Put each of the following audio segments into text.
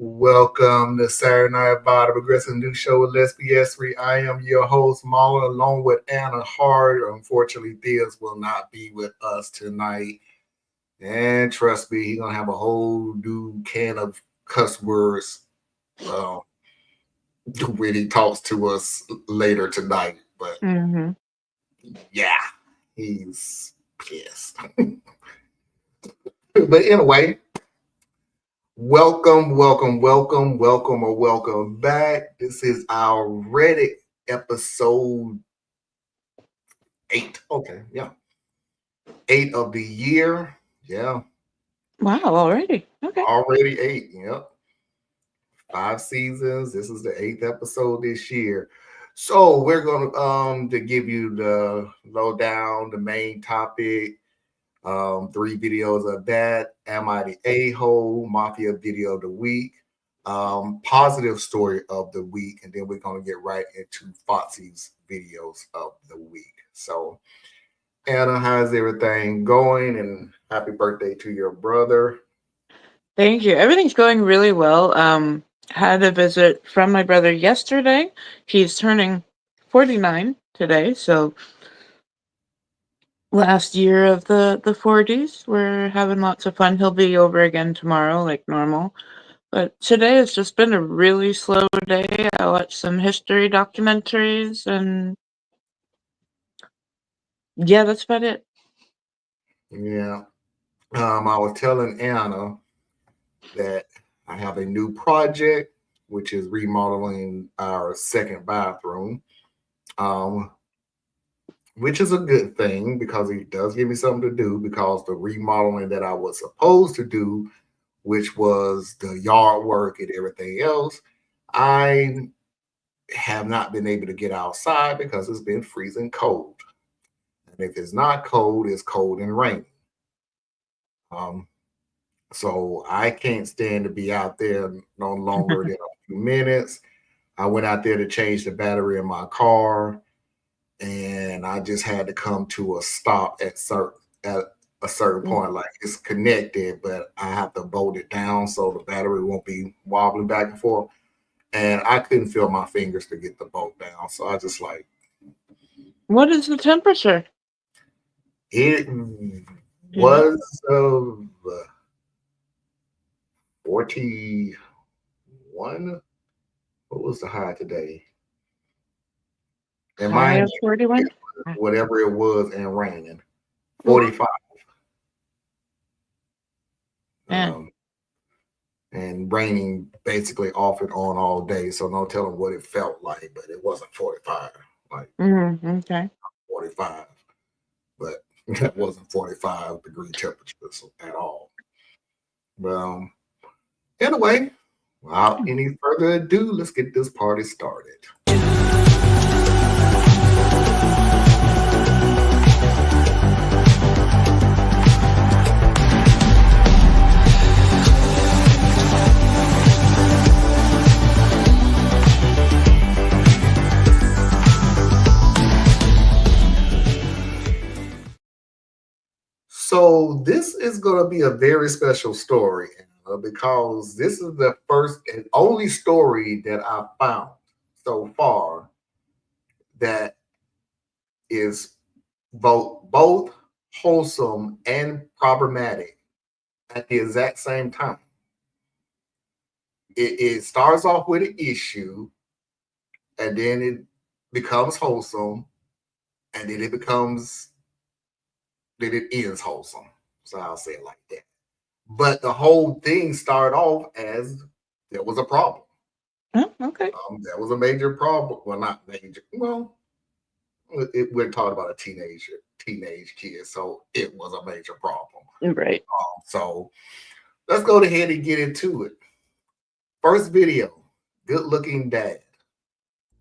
Welcome to Saturday Night About the Progressive News Show with Let's BS3. I am your host, Marlon, along with Anna Hard. Unfortunately, Diaz will not be with us tonight. And trust me, he's going to have a whole new can of cuss words when he talks to us later tonight. But yeah, he's pissed. But anyway, welcome back. This is our Reddit episode 8. Okay, yeah. 8 of the year. Yeah. Wow, already. Okay. Already 8, yep. 5 seasons. This is the 8th episode this year. So we're gonna to give you the lowdown, the main topic. 3 videos of that. Am I the a-hole? Mafia video of the week. Positive story of the week, and then we're gonna get right into Foxy's videos of the week. So, Anna, how's everything going? And happy birthday to your brother. Thank you. Everything's going really well. Had a visit from my brother yesterday. He's turning 49 today, so last year of the 40s. We're having lots of fun. He'll be over again tomorrow, like normal. But today has just been a really slow day. I watched some history documentaries, and yeah, that's about it. Yeah. I was telling Anna that I have a new project, which is remodeling our second bathroom. Which is a good thing because it does give me something to do, because the remodeling that I was supposed to do, which was the yard work and everything else, I have not been able to get outside because it's been freezing cold. And if it's not cold, it's cold and rainy. So I can't stand to be out there no longer than a few minutes. I went out there to change the battery in my car, and I just had to come to a stop at a certain point. Like, it's connected, but I have to bolt it down so the battery won't be wobbling back and forth. And I couldn't feel my fingers to get the bolt down, so I just like. What is the temperature? It was 41. What was the high today? And high of 41? Whatever it was, and raining. 45. and raining basically off and on all day. So no telling what it felt like, but it wasn't 45, like Okay. 45, but it wasn't 45-degree temperatures at all. Well, anyway, without any further ado, let's get this party started. So this is going to be a very special story because this is the first and only story that I found so far that is both wholesome and problematic at the exact same time. It starts off with an issue, and then it becomes wholesome, and then it ends wholesome. So I'll say it like that. But the whole thing started off as there was a problem. Oh, okay. There was a major problem. Well, not major. Well, we're talking about a teenage kid, so it was a major problem. Right. So let's go ahead and get into it. First video, good looking dad.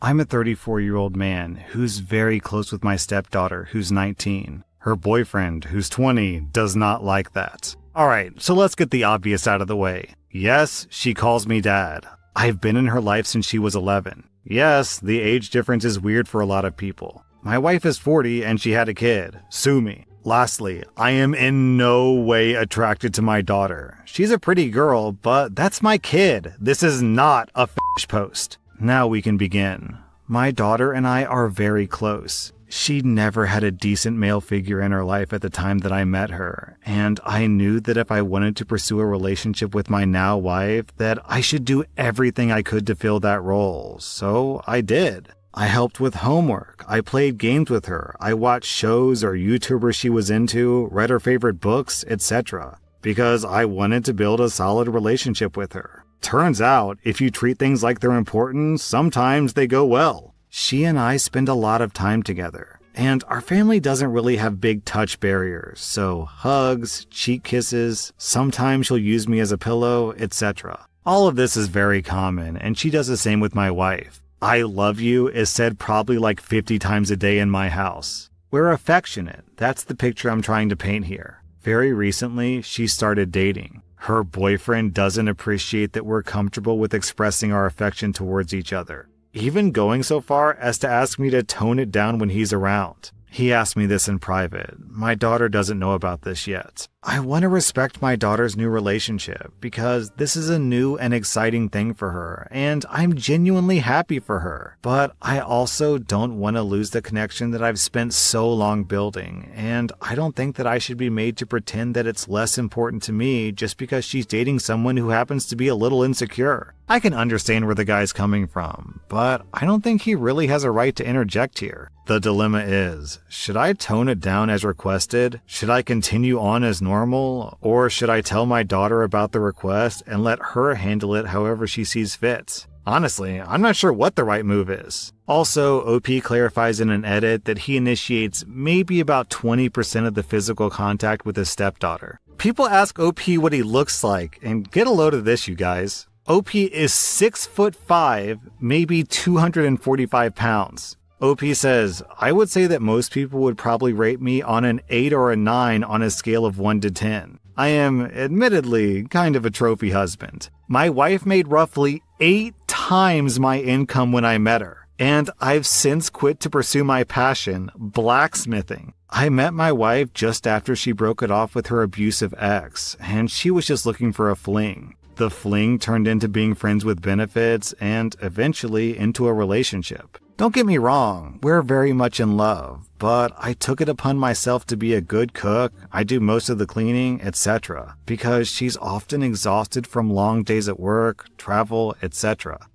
I'm a 34-year-old man who's very close with my stepdaughter, who's 19. Her boyfriend, who's 20, does not like that. Alright, so let's get the obvious out of the way. Yes, she calls me dad. I've been in her life since she was 11. Yes, the age difference is weird for a lot of people. My wife is 40 and she had a kid. Sue me. Lastly, I am in no way attracted to my daughter. She's a pretty girl, but that's my kid. This is not a post. Now we can begin. My daughter and I are very close. She never had a decent male figure in her life at the time that I met her, and I knew that if I wanted to pursue a relationship with my now wife, that I should do everything I could to fill that role. So I did. I helped with homework, I played games with her, I watched shows or YouTubers she was into, read her favorite books, etc. Because I wanted to build a solid relationship with her. Turns out, if you treat things like they're important, sometimes they go well. She and I spend a lot of time together, and our family doesn't really have big touch barriers, so hugs, cheek kisses, sometimes she'll use me as a pillow, etc. All of this is very common, and she does the same with my wife. I love you is said probably like 50 times a day in my house. We're affectionate, that's the picture I'm trying to paint here. Very recently, she started dating. Her boyfriend doesn't appreciate that we're comfortable with expressing our affection towards each other, even going so far as to ask me to tone it down when he's around. He asked me this in private. My daughter doesn't know about this yet. I want to respect my daughter's new relationship because this is a new and exciting thing for her, and I'm genuinely happy for her. But I also don't want to lose the connection that I've spent so long building, and I don't think that I should be made to pretend that it's less important to me just because she's dating someone who happens to be a little insecure. I can understand where the guy's coming from, but I don't think he really has a right to interject here. The dilemma is, should I tone it down as requested? Should I continue on as normal? Or should I tell my daughter about the request and let her handle it however she sees fit? Honestly, I'm not sure what the right move is. Also, OP clarifies in an edit that he initiates maybe about 20% of the physical contact with his stepdaughter. People ask OP what he looks like, and get a load of this, you guys. OP is 6'5", maybe 245 pounds. OP says, I would say that most people would probably rate me on an 8 or a 9 on a scale of 1 to 10. I am, admittedly, kind of a trophy husband. My wife made roughly 8 times my income when I met her, and I've since quit to pursue my passion, blacksmithing. I met my wife just after she broke it off with her abusive ex, and she was just looking for a fling. The fling turned into being friends with benefits and eventually into a relationship. Don't get me wrong, we're very much in love, but I took it upon myself to be a good cook, I do most of the cleaning, etc., because she's often exhausted from long days at work, travel, etc.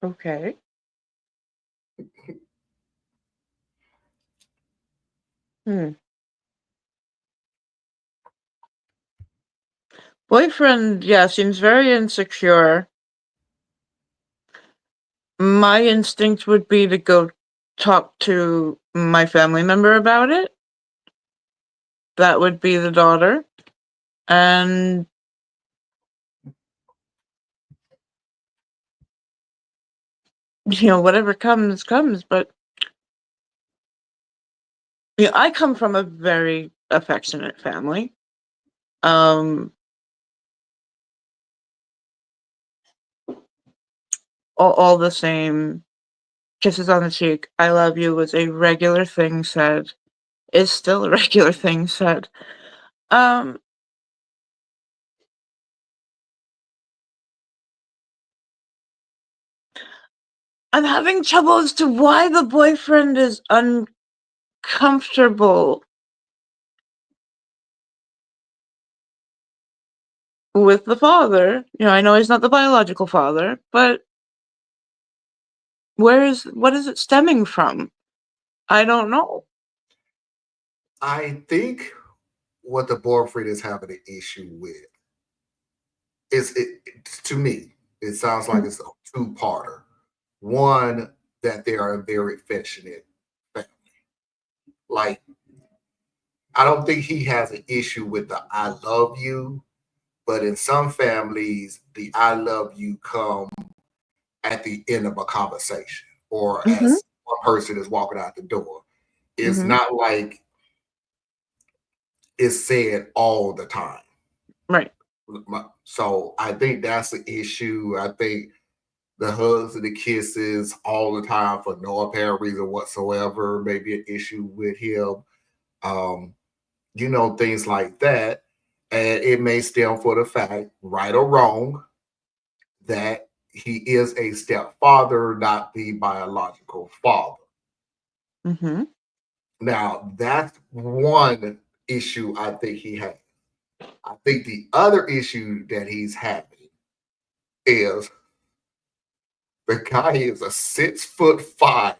Okay. Hmm. Boyfriend, yeah, seems very insecure. My instinct would be to go talk to my family member about it. That would be the daughter. And whatever comes, comes. But I come from a very affectionate family. All the same, kisses on the cheek, I love you was a regular thing said, is still a regular thing said. I'm having trouble as to why the boyfriend is uncomfortable with the father. I know he's not the biological father, but what is it stemming from? I don't know. I think what the boyfriend is having an issue with is to me, it sounds like it's a two-parter. One, that they are a very affectionate family. Like, I don't think he has an issue with the I love you, but in some families, the I love you come at the end of a conversation or Mm-hmm. as one person is walking out the door. It's Mm-hmm. not like it's said all the time. Right. So I think that's the issue. I think the hugs and the kisses all the time for no apparent reason whatsoever, maybe an issue with him. Um, things like that. And it may stem for the fact, right or wrong, that he is a stepfather, not the biological father. Mm-hmm. Now, that's one issue I think he has. I think the other issue that he's having is the guy is a 6'5",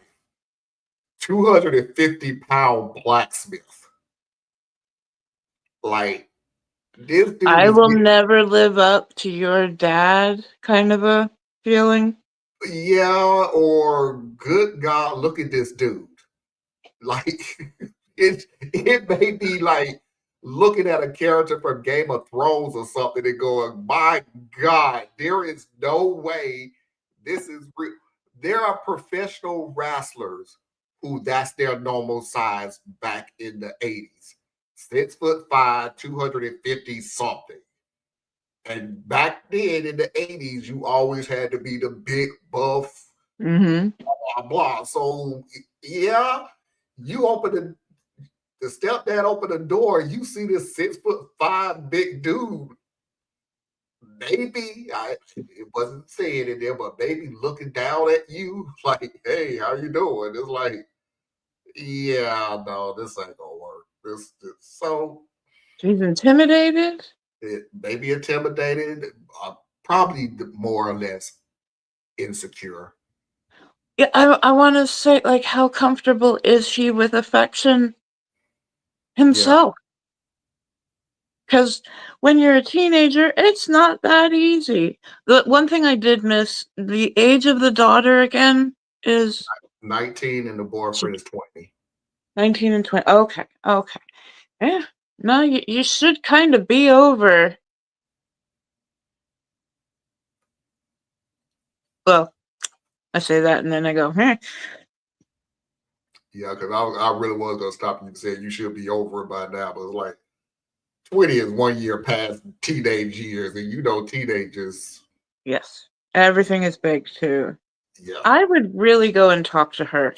250-pound blacksmith. Like, this dude I is will never live up to your dad kind of a feeling. yeah, or good God, look at this dude. Like, it may be like looking at a character from Game of Thrones or something and going, my God, there is no way this is real. There are professional wrestlers who that's their normal size back in the 80s. 6'5", 250 something. And back then in the 80s, you always had to be the big buff, Mm-hmm. blah, blah. So yeah, you open the stepdad open the door, you see this 6'5" big dude. Maybe it wasn't saying in there, but maybe looking down at you like, "Hey, how you doing?" It's like, yeah, no, this ain't gonna work. So She's intimidated. it may be intimidated, probably more or less insecure. Yeah, I want to say, like, how comfortable is she with affection Yeah, himself? Because when you're a teenager, it's not that easy. The one thing I did miss, the age of the daughter again is 19 and the boyfriend is 20. 19 and 20. Okay, okay. Yeah, no, you should kind of be over. Well, I say that and then I go, Yeah, because I really was gonna stop you and say you should be over it by now, but it's like 20 is 1 year past teenage years, and teenagers. yes, everything is big too. Yeah, I would really go and talk to her.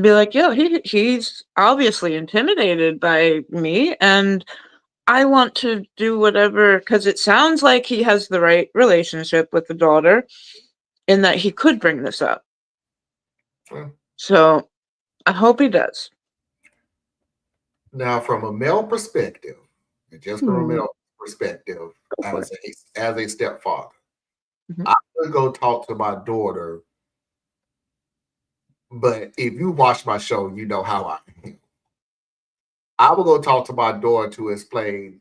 Be like, yo, he's obviously intimidated by me, and I want to do whatever, because it sounds like he has the right relationship with the daughter, in that he could bring this up. yeah. So I hope he does. Now, from a male perspective, and just from a male perspective, Go for as a stepfather, Mhm. I would go talk to my daughter. But if you watch my show, you know how I am. I will go talk to my daughter to explain,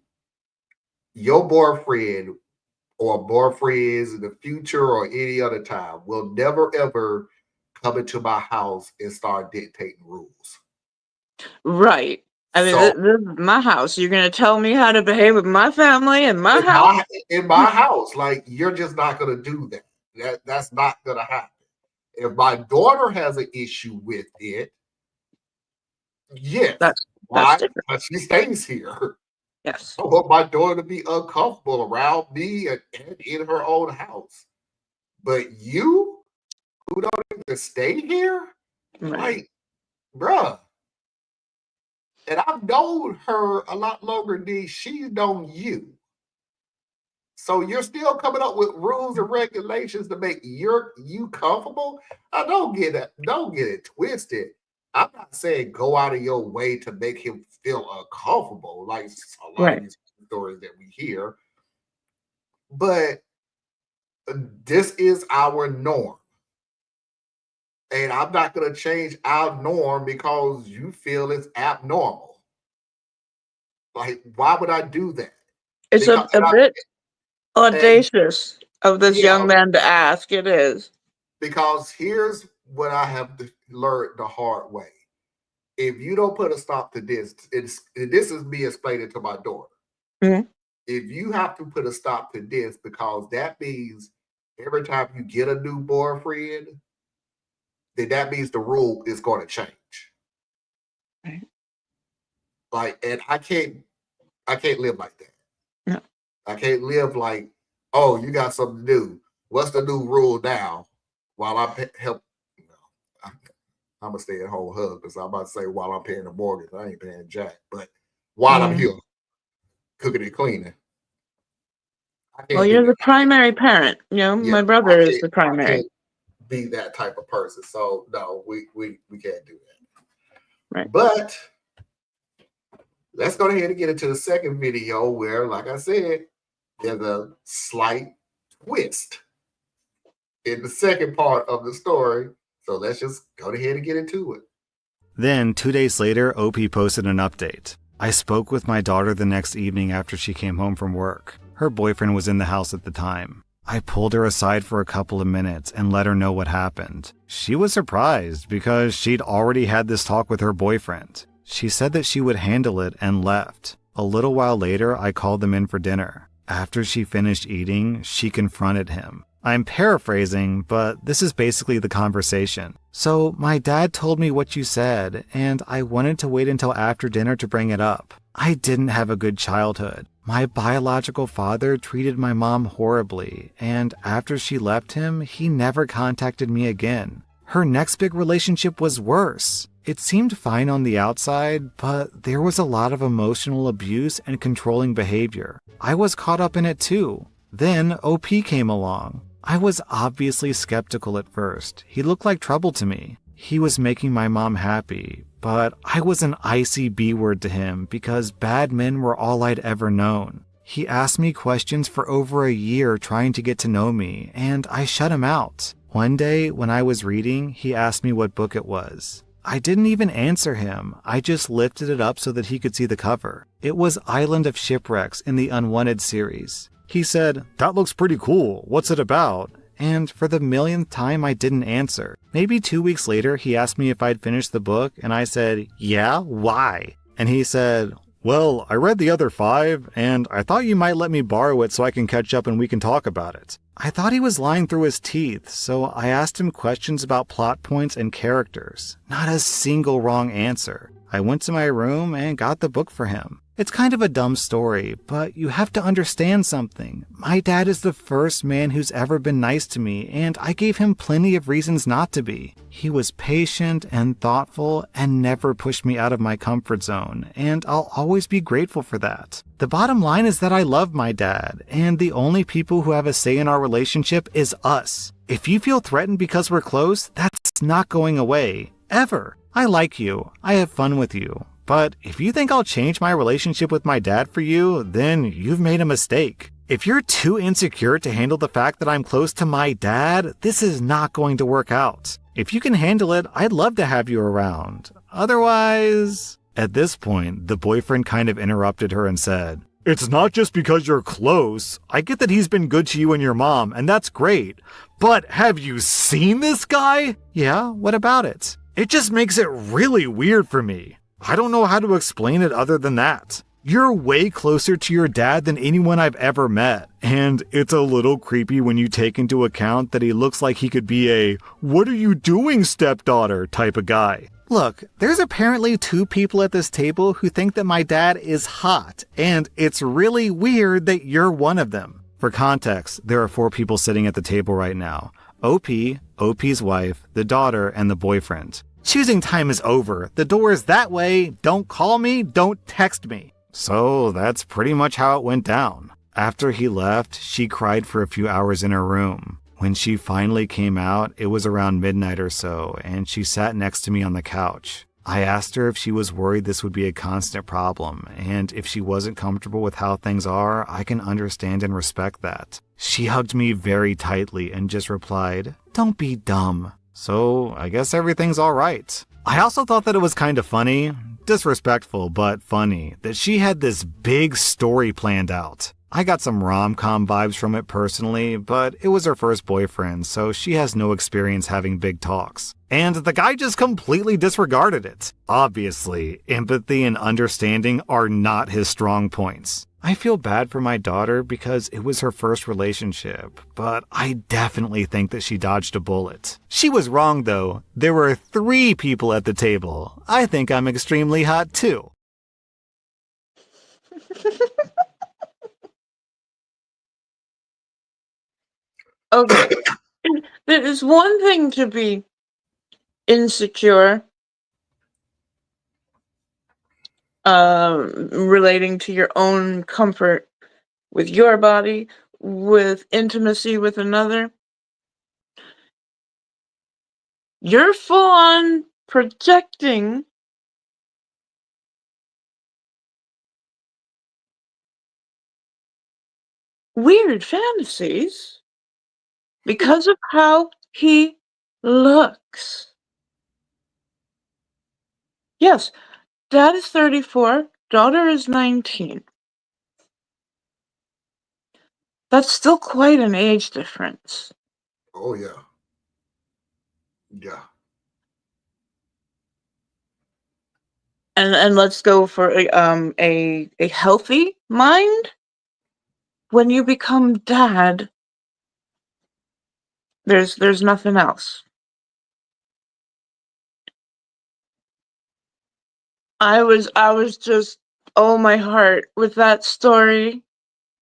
your boyfriend or boyfriends in the future or any other time will never ever come into my house and start dictating rules. Right. I mean, So this is my house. You're going to tell me how to behave with my family in my house? in my house, like you're just not gonna do that. That's not gonna happen. If my daughter has an issue with it, yes. That's Why? different. Because she stays here. Yes. I want my daughter to be uncomfortable around me and in her own house. But you who don't even stay here, Right. like, bruh. And I've known her a lot longer than she's known you. So you're still coming up with rules and regulations to make you comfortable. I don't get it. Don't get it twisted. I'm not saying go out of your way to make him feel uncomfortable, like a lot of Right. these stories that we hear. But this is our norm. And I'm not going to change our norm because you feel it's abnormal. Like, why would I do that? It's a bit audacious of this young man to ask. It is. Because here's what I have learned the hard way. If you don't put a stop to this, this is me explaining to my daughter. Mm-hmm. If you have to put a stop to this, because that means every time you get a new boyfriend, then that means the rule is going to change. Right. Like, and I can't live like that. No. I can't live like, oh, you got something to do. What's the new rule now? While I help, I'm gonna stay at home hug because I'm about to say while I'm paying the mortgage, I ain't paying jack. But while I'm here cooking and cleaning, well, you're the primary parent. You know, my brother is the primary. I can't be that type of person. So no, we can't do that. Right. But let's go ahead and get into the second video where, like I said, there's a slight twist in the second part of the story. So let's just go ahead and get into it. Then, 2 days later, OP posted an update. I spoke with my daughter the next evening after she came home from work. Her boyfriend was in the house at the time. I pulled her aside for a couple of minutes and let her know what happened. She was surprised because she'd already had this talk with her boyfriend. She said that she would handle it and left. A little while later, I called them in for dinner. After she finished eating, she confronted him. I'm paraphrasing, but this is basically the conversation. So, my dad told me what you said, and I wanted to wait until after dinner to bring it up. I didn't have a good childhood. My biological father treated my mom horribly, and after she left him, he never contacted me again. Her next big relationship was worse. It seemed fine on the outside, but there was a lot of emotional abuse and controlling behavior. I was caught up in it too. Then OP came along. I was obviously skeptical at first. He looked like trouble to me. He was making my mom happy, but I was an icy B-word to him because bad men were all I'd ever known. He asked me questions for over a year trying to get to know me, and I shut him out. One day, when I was reading, he asked me what book it was. I didn't even answer him. I just lifted it up so that he could see the cover. It was Island of Shipwrecks in the Unwanted series. He said, "That looks pretty cool. What's it about?" And for the millionth time, I didn't answer. Maybe 2 weeks later, he asked me if I'd finished the book, and I said, "Yeah, why?" And he said, "Well, I read the other 5, and I thought you might let me borrow it so I can catch up and we can talk about it." I thought he was lying through his teeth, so I asked him questions about plot points and characters. Not a single wrong answer. I went to my room and got the book for him. It's kind of a dumb story, but you have to understand something. My dad is the first man who's ever been nice to me, and I gave him plenty of reasons not to be. He was patient and thoughtful and never pushed me out of my comfort zone, and I'll always be grateful for that. The bottom line is that I love my dad, and the only people who have a say in our relationship is us. If you feel threatened because we're close, that's not going away. Ever. I like you. I have fun with you. But if you think I'll change my relationship with my dad for you, then you've made a mistake. If you're too insecure to handle the fact that I'm close to my dad, this is not going to work out. If you can handle it, I'd love to have you around. Otherwise... At this point, the boyfriend kind of interrupted her and said, It's not just because you're close. I get that he's been good to you and your mom, and that's great. But have you seen this guy? Yeah, what about it? It just makes it really weird for me. I don't know how to explain it other than that. You're way closer to your dad than anyone I've ever met, and it's a little creepy when you take into account that he looks like he could be a "what are you doing, stepdaughter" type of guy. Look, there's apparently 2 people at this table who think that my dad is hot, and it's really weird that you're one of them. For context, there are 4 people sitting at the table right now. OP, OP's wife, the daughter, and the boyfriend. Choosing time is over. The door is that way. Don't call me, don't text me. So that's pretty much how it went down. After he left, she cried for a few hours in her room. When she finally came out, it was around midnight or so, and she sat next to me on the couch. I asked her if she was worried this would be a constant problem, and if she wasn't comfortable with how things are, I can understand and respect that. She hugged me very tightly and just replied, "Don't be dumb." So I guess everything's all right. I also thought that it was kind of funny, disrespectful but funny, that she had this big story planned out. I got some rom-com vibes from it personally, but it was her first boyfriend, so she has no experience having big talks. And the guy just completely disregarded it. Obviously, empathy and understanding are not his strong points. I feel bad for my daughter because it was her first relationship, but I definitely think that she dodged a bullet. She was wrong though. There were 3 people at the table. I think I'm extremely hot too. Okay. There is one thing to be insecure relating to your own comfort with your body, with intimacy with another. You're full on projecting weird fantasies because of how he looks. Yes, dad is 34, daughter is 19. That's still quite an age difference. Oh yeah. Yeah. And let's go for a healthy mind. When you become dad, there's nothing else. I was just, oh my heart with that story.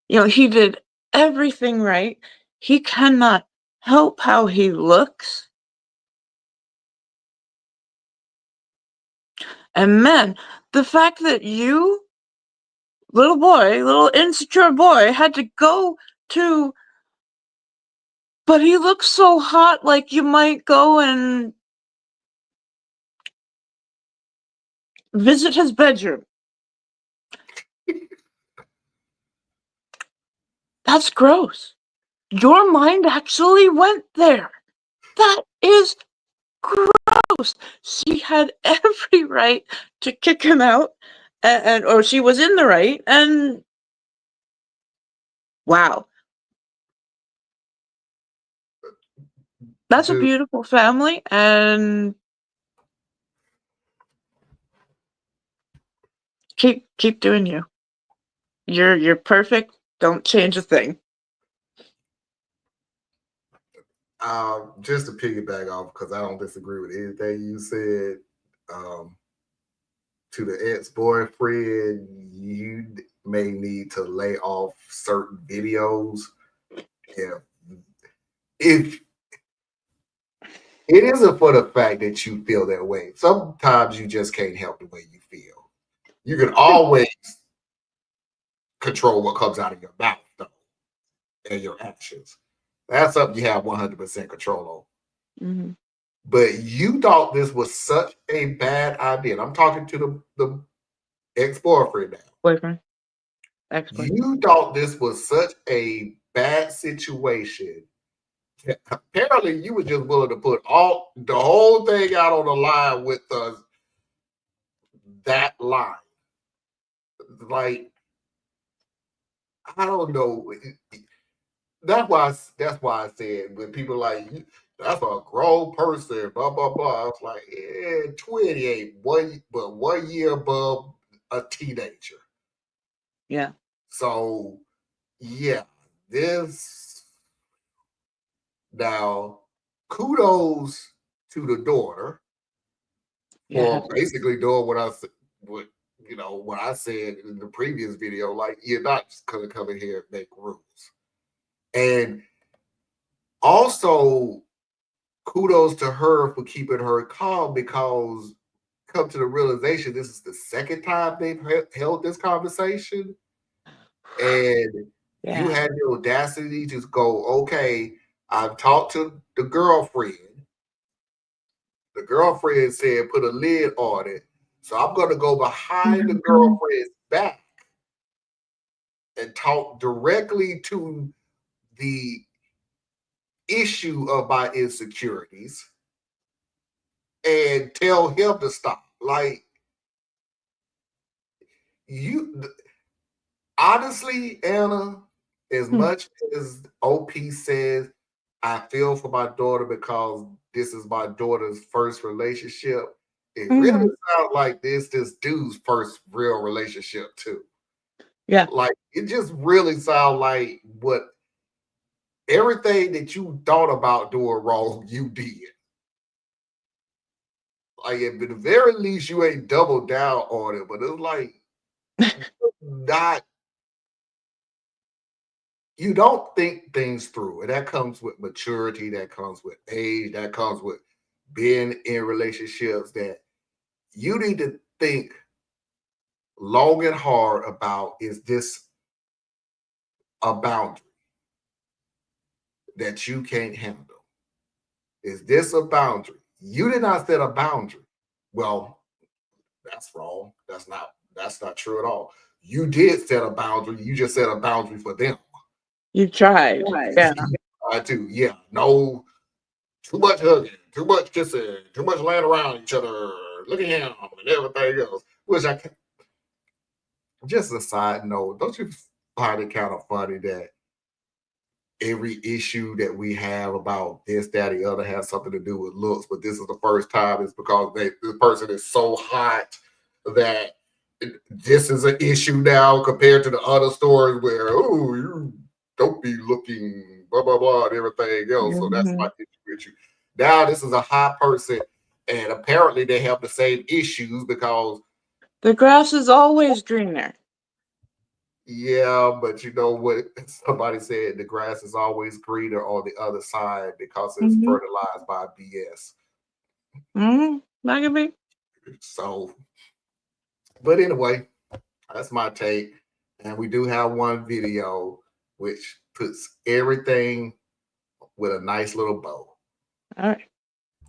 You know, he did everything right. He cannot help how he looks. And man, the fact that you, little boy, little insecure boy, had to go to, but he looks so hot, like you might go and visit his bedroom. That's gross. Your mind actually went there. That is gross. She had every right to kick him out, and or she was in the right, and wow. That's a Dude, beautiful family, and keep doing you. You're perfect. Don't change a thing. just to piggyback off, because I don't disagree with anything you said. To the ex-boyfriend, you may need to lay off certain videos. If if it isn't for the fact that you feel that way, sometimes you just can't help the way you feel. You can always control what comes out of your mouth, though, and your actions. That's something you have 100% control over. Mm-hmm. But you thought this was such a bad idea. And I'm talking to the ex-boyfriend now. Boyfriend. Ex-boyfriend. You thought this was such a bad situation. Apparently, you were just willing to put the whole thing out on the line with that line. Like, I don't know. That's why I said when people like that's a grown person, blah blah blah. I was like, yeah, 28, but 1 year above a teenager. Yeah. So yeah, this now kudos to the daughter Yeah. for basically doing what I said in the previous video. Like, you're not just gonna come in here and make rules. And also kudos to her for keeping her calm, because come to the realization this is the second time they've held this conversation, and you Yeah. had the audacity to go, okay, I've talked to the girlfriend. The girlfriend said put a lid on it, so I'm going to go behind the girlfriend's back and talk directly to the issue of my insecurities and tell him to stop. Like, you honestly, Anna, as much as OP says, I feel for my daughter because this is my daughter's first relationship, it really sounds like this dude's first real relationship too. Yeah. Like, it just really sounds like what everything that you thought about doing wrong, you did. Like, at the very least, you ain't doubled down on it, but it's like not. You don't think things through, and that comes with maturity, that comes with age, that comes with being in relationships, that you need to think long and hard about, is this a boundary that you can't handle? Is this a boundary? You did not set a boundary. Well, that's wrong. That's not true at all. You did set a boundary. You just set a boundary for them. You tried. Yeah. I too. Yeah. No, too much hugging, too much kissing, too much laying around each other, look at him and everything else. Which I can, just a side note, don't you find it kind of funny that every issue that we have about this, that, the other has something to do with looks, but this is the first time it's because this person is so hot that this is an issue now compared to the other stories where, oh, you don't be looking blah blah blah and everything else. So that's my issue with you. Now this is a hot person, and apparently they have the same issues because The grass is always greener. yeah, but you know what somebody said, the grass is always greener on the other side because it's fertilized by BS. That could be. So, but anyway, that's my take. And we do have one video which puts everything with a nice little bow. All right.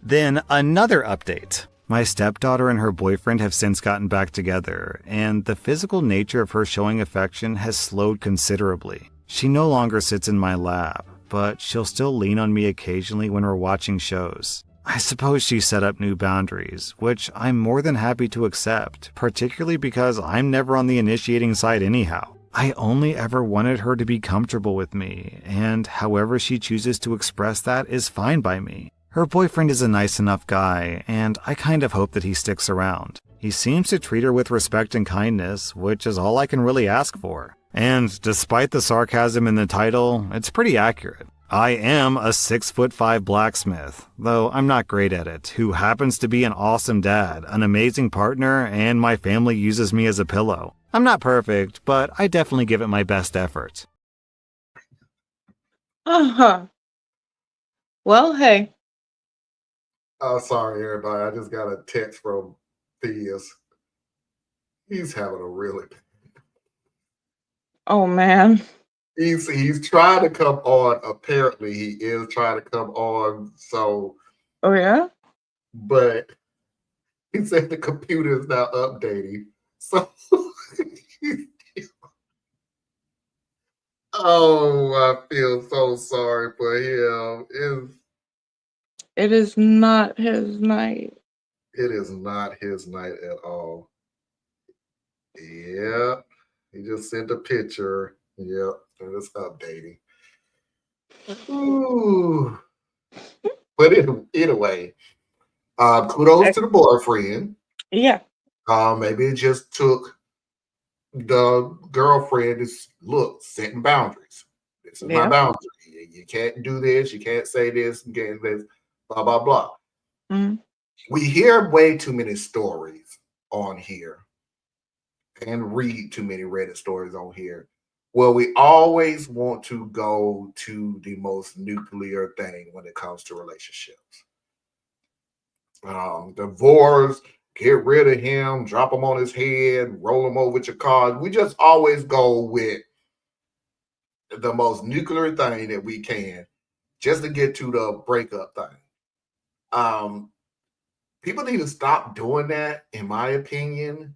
Then another update. My stepdaughter and her boyfriend have since gotten back together, and the physical nature of her showing affection has slowed considerably. She no longer sits in my lap, but she'll still lean on me occasionally when we're watching shows. I suppose she set up new boundaries, which I'm more than happy to accept, particularly because I'm never on the initiating side anyhow. I only ever wanted her to be comfortable with me, and however she chooses to express that is fine by me. Her boyfriend is a nice enough guy, and I kind of hope that he sticks around. He seems to treat her with respect and kindness, which is all I can really ask for. And despite the sarcasm in the title, it's pretty accurate. I am a 6'5" blacksmith, though I'm not great at it, who happens to be an awesome dad, an amazing partner, and my family uses me as a pillow. I'm not perfect, but I definitely give it my best effort. Well, hey. Oh, sorry, everybody. I just got a text from Theus. He's having a really. Oh, man. He's trying to come on. Apparently, he is trying to come on. So. Oh, yeah? But he said the computer is now updating. So. Oh, I feel so sorry for him. It is not his night. It is not his night at all. Yeah. He just sent a picture. Yep, it's updating. Ooh. But anyway, kudos to the boyfriend. Yeah. Maybe it just took the girlfriend is look, setting boundaries. This is my Yeah. boundary. You can't do this, you can't say this, you can't this, blah, blah, blah. Mm. We hear way too many stories on here and read too many Reddit stories on here. Well, we always want to go to the most nuclear thing when it comes to relationships. Divorce, get rid of him, drop him on his head, roll him over with your car. We just always go with the most nuclear thing that we can just to get to the breakup thing. People need to stop doing that, in my opinion,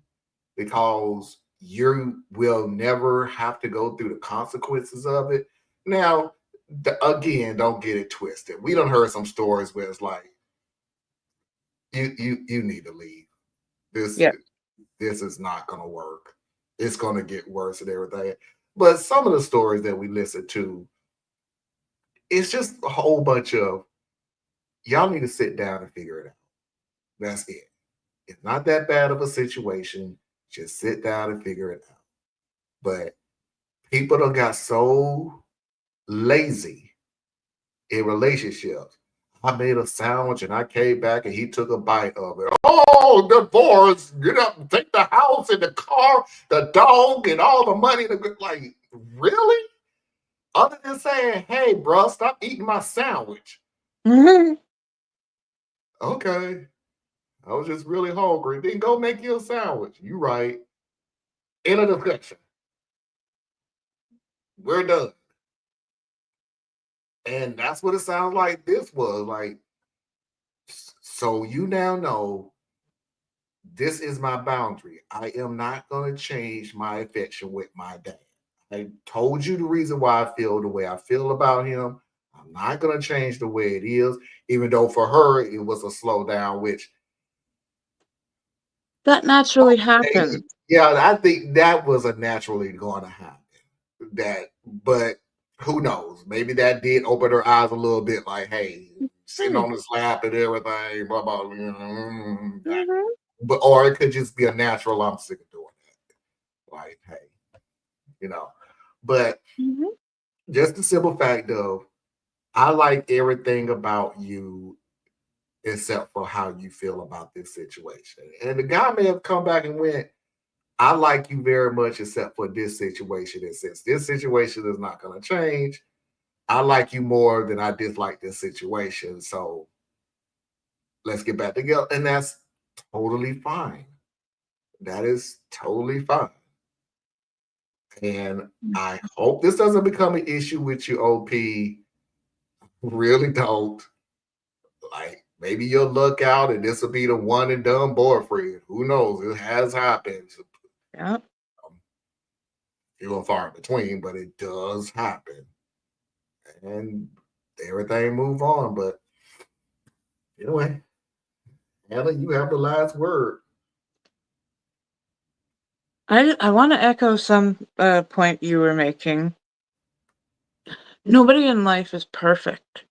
because you will never have to go through the consequences of it. Now, again, don't get it twisted. We done heard some stories where it's like, you need to leave. This Yeah. this is not gonna work. It's gonna get worse and everything. But some of the stories that we listen to, it's just a whole bunch of y'all need to sit down and figure it out. That's it. It's not that bad of a situation. Just sit down and figure it out. But people done got so lazy in relationships. I made a sandwich and I came back and he took a bite of it. Oh, divorce! Get up, take the house and the car, the dog, and all the money. Like, really? Other than saying, "Hey, bro, stop eating my sandwich." Mhm. Okay, I was just really hungry. Then go make you a sandwich. You right. End of discussion. We're done. And that's what it sounds like this was. Like, so you now know this is my boundary. I am not going to change my affection with my dad. I told you the reason why I feel the way I feel about him. I'm not going to change the way it is, even though for her it was a slowdown, which, That naturally happens. yeah, I think that was a naturally going to happen. That, but who knows? Maybe that did open her eyes a little bit. Like, hey, sitting Hmm. on his lap and everything, blah blah. Mhm. But or it could just be a natural. I'm sick of doing that. Like, hey, you know. But Mhm. just the simple fact of, I like everything about you except for how you feel about this situation. And the guy may have come back and went, I like you very much except for this situation. And since this situation is not going to change, I like you more than I dislike this situation. So let's get back together. And that's totally fine. That is totally fine. And I hope this doesn't become an issue with you, OP. Really don't. Like, maybe you'll look out and this will be the one and done boyfriend. Who knows? It has happened. Yeah. Few and far in between, but it does happen. And everything move on. But anyway, Anna, you have the last word. I want to echo some point you were making. Nobody in life is perfect.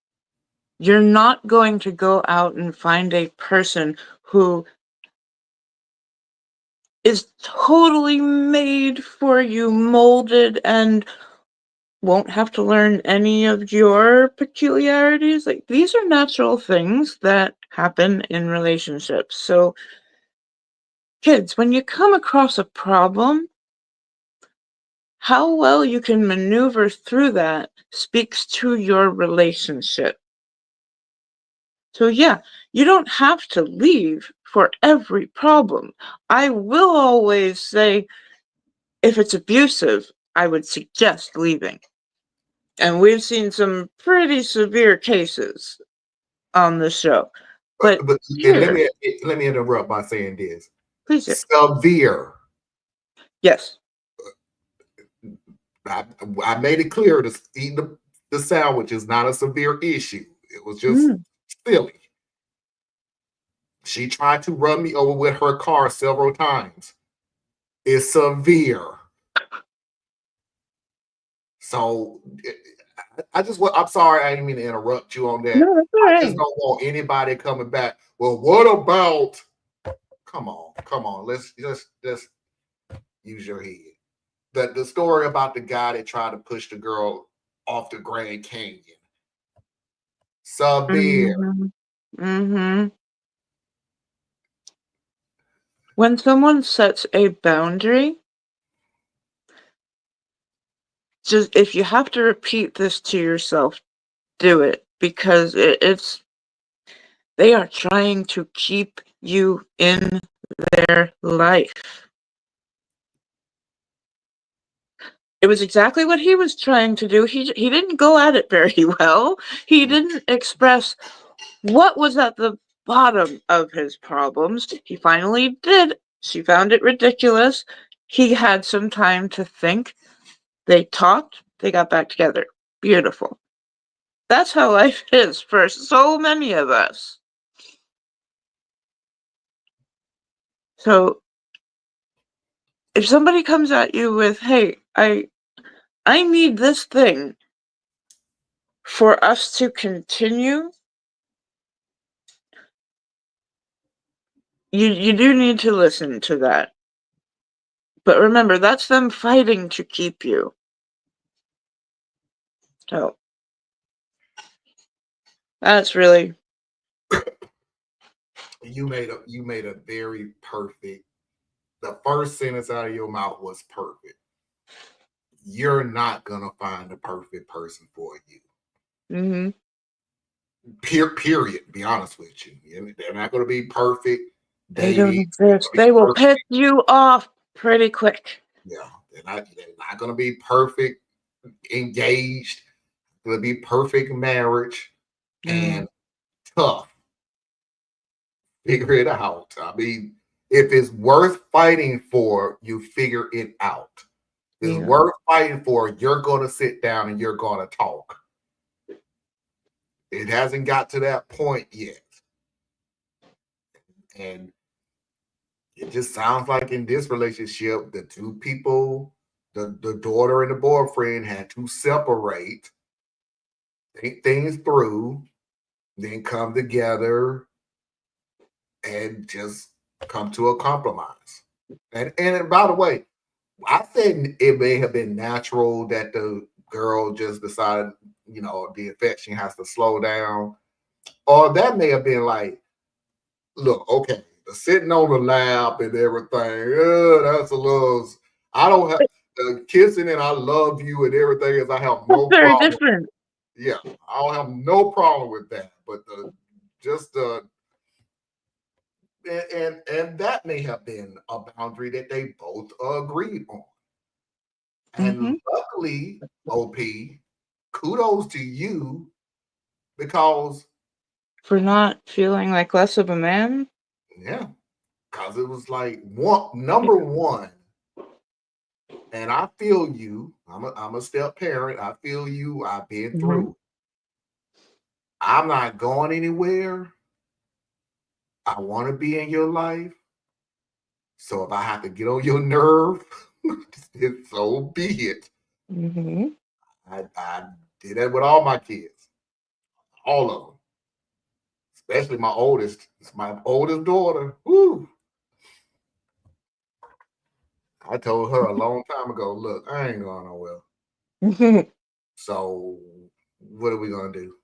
You're not going to go out and find a person who is totally made for you, molded, and won't have to learn any of your peculiarities. Like, these are natural things that happen in relationships. So, kids, when you come across a problem, how well you can maneuver through that speaks to your relationship. So, yeah, you don't have to leave for every problem. I will always say, if it's abusive, I would suggest leaving. And we've seen some pretty severe cases on the show. But And here, let me interrupt by saying this. please do. Severe. Yes. I, I made it clear that eating the sandwich is not a severe issue. It was just Mm. silly. She tried to run me over with her car several times. It's severe. So I'm sorry, I didn't mean to interrupt you on that. No, that's all I right. just don't want anybody coming back. Well, what about? Come on. Let's just use your head. The story about the guy that tried to push the girl off the Grand Canyon. Severe. When someone sets a boundary, just if you have to repeat this to yourself, do it, because it's they are trying to keep you in their life. It was exactly what he was trying to do. He didn't go at it very well. He didn't express what was at the bottom of his problems. He finally did. She found it ridiculous. He had some time to think. They talked. They got back together. Beautiful. That's how life is for so many of us. So if somebody comes at you with, hey, I need this thing for us to continue, you do need to listen to that. But remember, that's them fighting to keep you. So that's really You made a very perfect. The first sentence out of your mouth was perfect. You're not gonna find the perfect person for you. Period. Be honest with you. They're not gonna be perfect. They don't exist. They will piss you off pretty quick. Yeah, they're not gonna be perfect engaged. It'll be perfect marriage and tough. Figure it out. I mean, if it's worth fighting for, you figure it out. If it's worth fighting for, you're going to sit down and you're going to talk. It hasn't got to that point yet. And it just sounds like in this relationship, the two people, the daughter and the boyfriend had to separate, think things through, then come together and just come to a compromise. And by the way, I think it may have been natural that the girl just decided, the affection has to slow down. Or that may have been like, look, okay, the sitting on the lap and everything, that's a little, I don't have the kissing and I love you and everything is I have no very problem. different. Yeah, I don't have no problem with that. But and that may have been a boundary that they both agreed on. And luckily, OP, kudos to you because for not feeling like less of a man. Yeah, because it was like number one, and I feel you. I'm a step parent. I feel you. I've been through. I'm not going anywhere. I want to be in your life. So if I have to get on your nerve, so be it. I did that with all my kids, all of them, especially my oldest. It's my oldest daughter. Woo. I told her a long time ago, look, I ain't going nowhere. So what are we gonna do?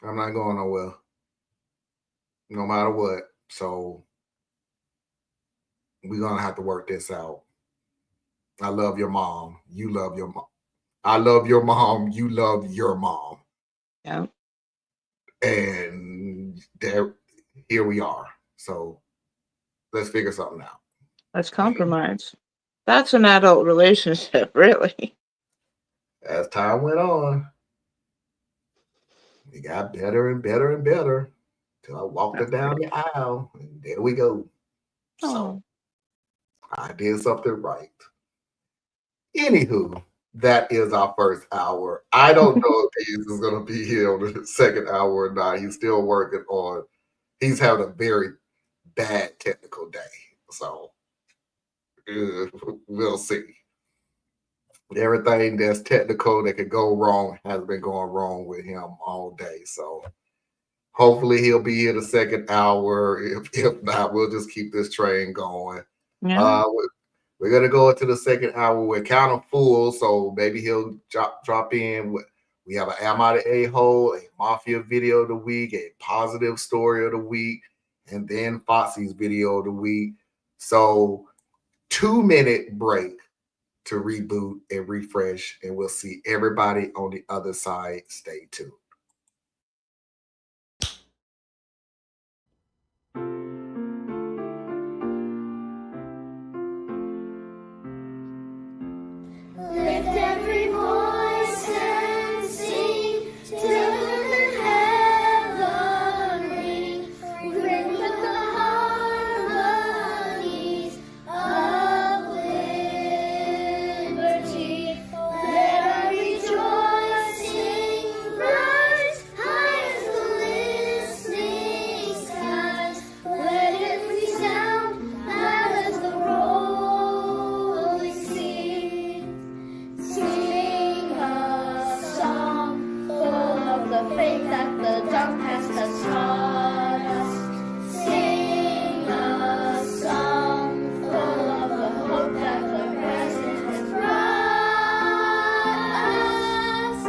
I'm not going nowhere, no matter what. So we're gonna have to work this out. I love your mom. You love your mom. I love your mom. You love your mom. Yeah. And here we are. So let's figure something out. Let's compromise. That's an adult relationship, really. As time went on, it got better and better and better till I walked her down the aisle, and there we go. So I did something right. Anywho, that is our first hour. I don't know if Hayes is going to be here on the second hour or not. He's still working on. He's having a very bad technical day, so we'll see. Everything that's technical that could go wrong has been going wrong with him all day. So hopefully he'll be here the second hour. If not, we'll just keep this train going. Yeah. We're gonna go into the second hour. We're kind of full, so maybe he'll drop in. We have an Am I the A-hole, a Mafia video of the week, a positive story of the week, and then Foxy's video of the week. So 2-minute break to reboot and refresh, and we'll see everybody on the other side. Stay tuned. Lift every voice and sing till heaven ring. Ring with the harmonies of liberty. Let our rejoicing rise high as the listening skies. Let it resound loud as the rolling sea. Sing a song full of the faith that the dark past has taught us. Sing a song full of the hope that the present has brought us.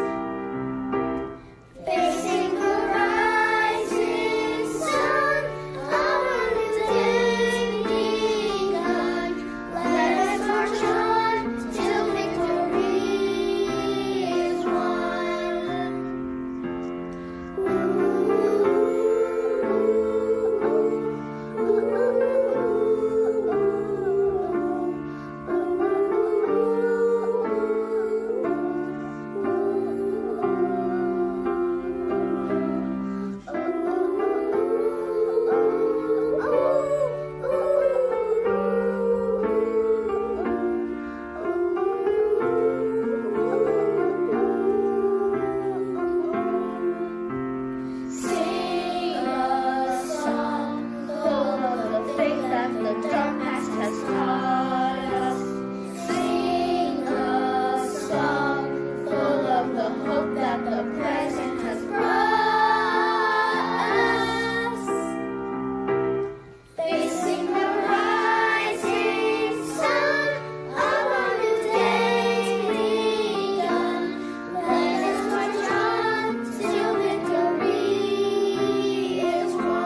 Facing the rising sun, our new day begun. Let us march on till victory is won. Sing a song full of the faith that the dark past has taught us. Sing a song full of the hope that the present has brought us. Facing the rising sun, our new day begun. Let us march on till victory is won.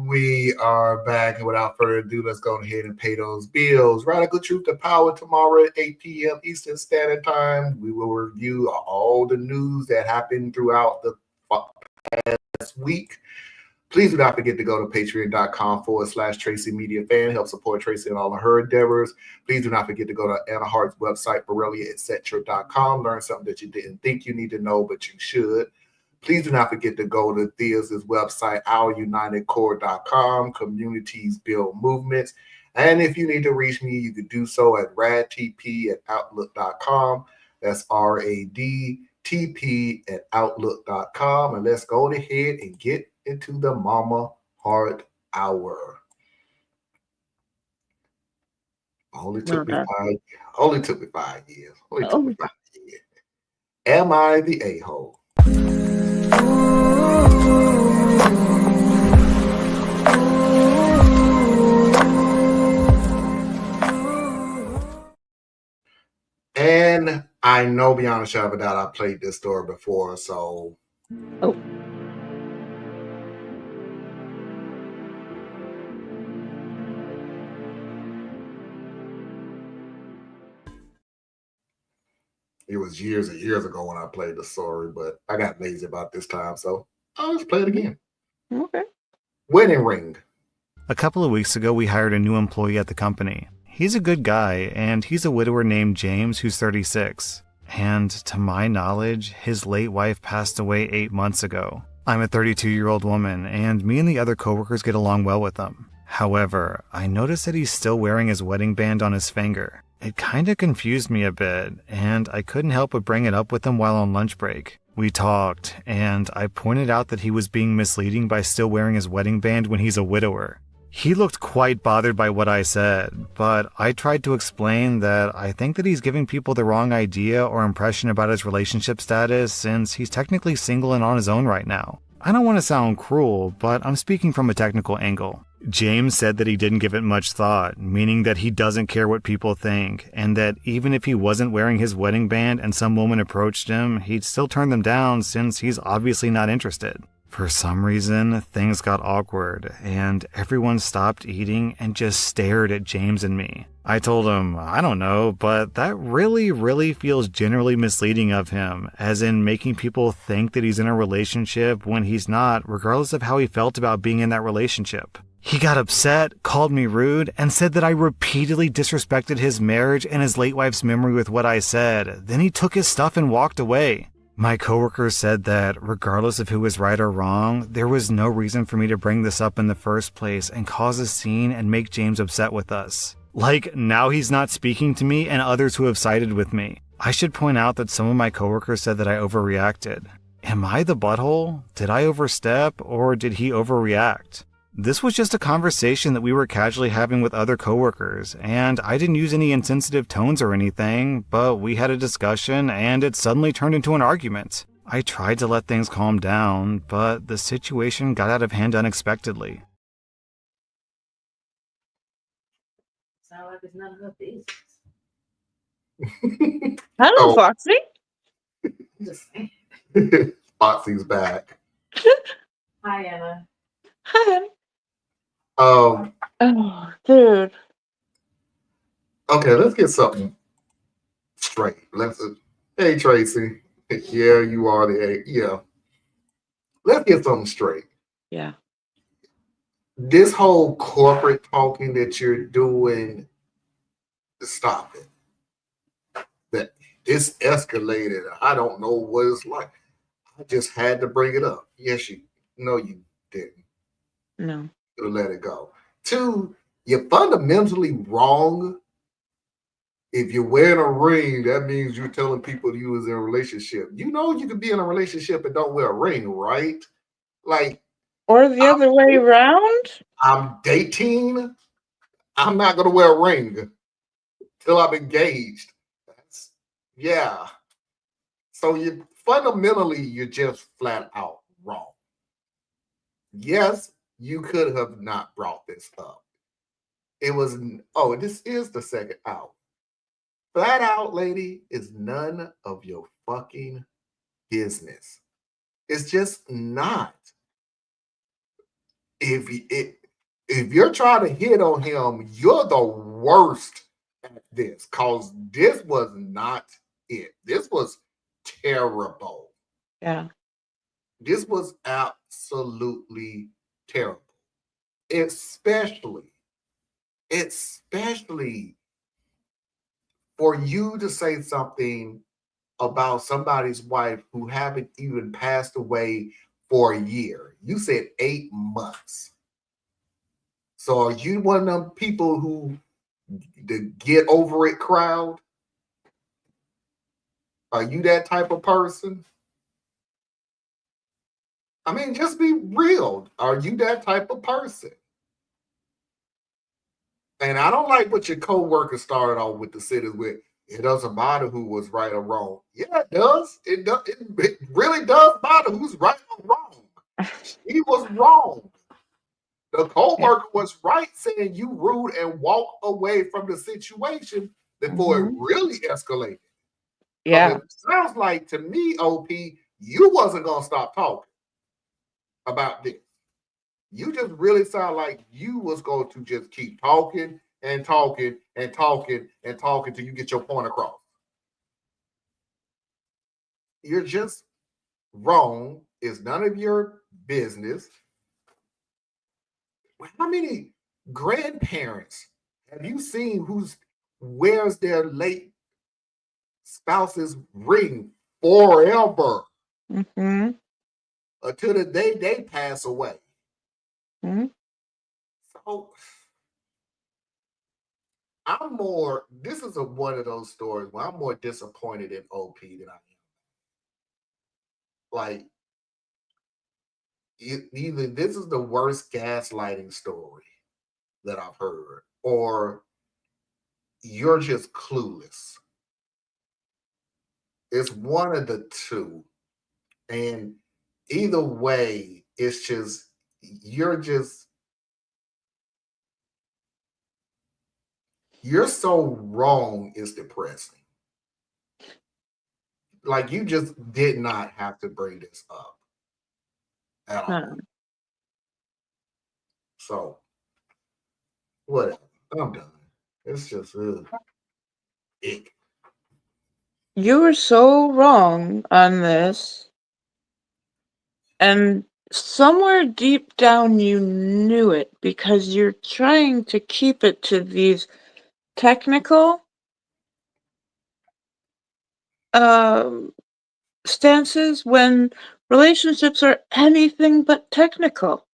We are back, and without further ado, let's go ahead and pay those bills. Radical Truth to Power tomorrow at 8 p.m. Eastern Standard Time. We will review all the news that happened throughout the past week. Please do not forget to go to patreon.com/Tracy Media Fan. Help support Tracy and all of her endeavors. Please do not forget to go to Anna Hart's website, Borrelia.etc.com. Learn something that you didn't think you need to know, but you should. Please do not forget to go to Thea's website, OurUnitedCore.com. Communities build movements. And if you need to reach me, you can do so at radtp@outlook.com. That's RADTP@outlook.com. And let's go ahead and get into the Mama Heart Hour. Only took me 5 years. Only took me 5 years. Am I the a-hole? And I know beyond a shadow of a doubt I played this story before, so it was years and years ago when I played the story, but I got lazy about this time, so I'll just play it again. Okay. Wedding ring. A couple of weeks ago, we hired a new employee at the company. He's a good guy, and he's a widower named James who's 36. And to my knowledge, his late wife passed away 8 months ago. I'm a 32-year-old woman, and me and the other coworkers get along well with him. However, I noticed that he's still wearing his wedding band on his finger. It kinda confused me a bit, and I couldn't help but bring it up with him while on lunch break. We talked, and I pointed out that he was being misleading by still wearing his wedding band when he's a widower. He looked quite bothered by what I said, but I tried to explain that I think that he's giving people the wrong idea or impression about his relationship status since he's technically single and on his own right now. I don't want to sound cruel, but I'm speaking from a technical angle. James said that he didn't give it much thought, meaning that he doesn't care what people think, and that even if he wasn't wearing his wedding band and some woman approached him, he'd still turn them down since he's obviously not interested. For some reason, things got awkward, and everyone stopped eating and just stared at James and me. I told him, I don't know, but that really feels generally misleading of him, as in making people think that he's in a relationship when he's not, regardless of how he felt about being in that relationship. He got upset, called me rude, and said that I repeatedly disrespected his marriage and his late wife's memory with what I said. Then he took his stuff and walked away. My coworkers said that regardless of who was right or wrong, there was no reason for me to bring this up in the first place and cause a scene and make James upset with us. Like, now he's not speaking to me and others who have sided with me. I should point out that some of my coworkers said that I overreacted. Am I the butthole? Did I overstep, or did he overreact? This was just a conversation that we were casually having with other coworkers, and I didn't use any insensitive tones or anything, but we had a discussion and it suddenly turned into an argument. I tried to let things calm down, but the situation got out of hand unexpectedly. Sound like it's none of her business. Hello, Oh. Foxy. I'm just saying. Foxy's back. Hi, Emma. Hi. Um, Oh, dude. okay, let's get something straight. Hey Tracy. Yeah, you are the yeah. Let's get something straight. Yeah. This whole corporate talking that you're doing, stop it. That this escalated. I don't know what it's like. I just had to bring it up. Yes, you didn't. No. To let it go. 2, you're fundamentally wrong. If you're wearing a ring, that means you're telling people you was in a relationship. You know you could be in a relationship and don't wear a ring, right? Like, Or the other way around? I'm dating. I'm not gonna wear a ring till I'm engaged. Yeah. So you're just flat out wrong. Yes, you could have not brought this up. It was, this is the second out. Flat out, lady, is none of your fucking business. It's just not. If you're trying to hit on him, you're the worst at this, because this was not it. This was terrible. Yeah. This was absolutely terrible. Especially for you to say something about somebody's wife who haven't even passed away for a year. You said 8 months. So are you one of them people who the get over it crowd? Are you that type of person? I mean, just be real. Are you that type of person? And I don't like what your co-worker started off with the cities with. It doesn't matter who was right or wrong. Yeah, it does. It really does matter who's right or wrong. He was wrong. The co-worker was right saying you rude and walk away from the situation before it really escalated. Yeah. It sounds like to me, OP, you wasn't gonna stop talking about this. You just really sound like you was going to just keep talking and talking and talking and talking till you get your point across. You're just wrong. It's none of your business. How many grandparents have you seen who's wears their late spouse's ring forever Mm-hmm. until the day they pass away? Mm-hmm. So this is one of those stories where I'm more disappointed in OP than I am. Like, either this is the worst gaslighting story that I've heard, or you're just clueless. It's one of the two. And either way, it's just, you're so wrong, it's depressing. Like, you just did not have to bring this up at all. So, whatever. I'm done. It's just, ick. You were so wrong on this, and somewhere deep down you knew it because you're trying to keep it to these technical stances when relationships are anything but technical.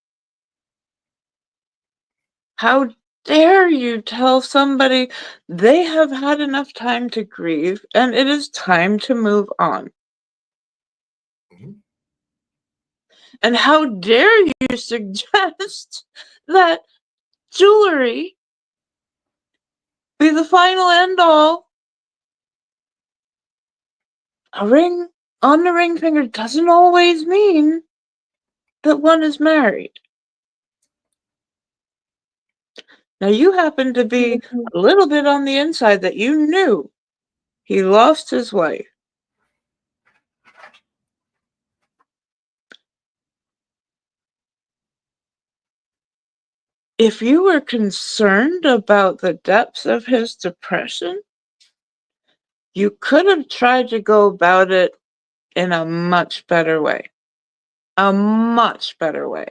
How dare you tell somebody they have had enough time to grieve and it is time to move on? Mhm. And how dare you suggest that jewelry be the final end all? A ring on the ring finger doesn't always mean that one is married. Now you happen to be a little bit on the inside that you knew he lost his wife. If you were concerned about the depths of his depression, you could have tried to go about it in a much better way. A much better way.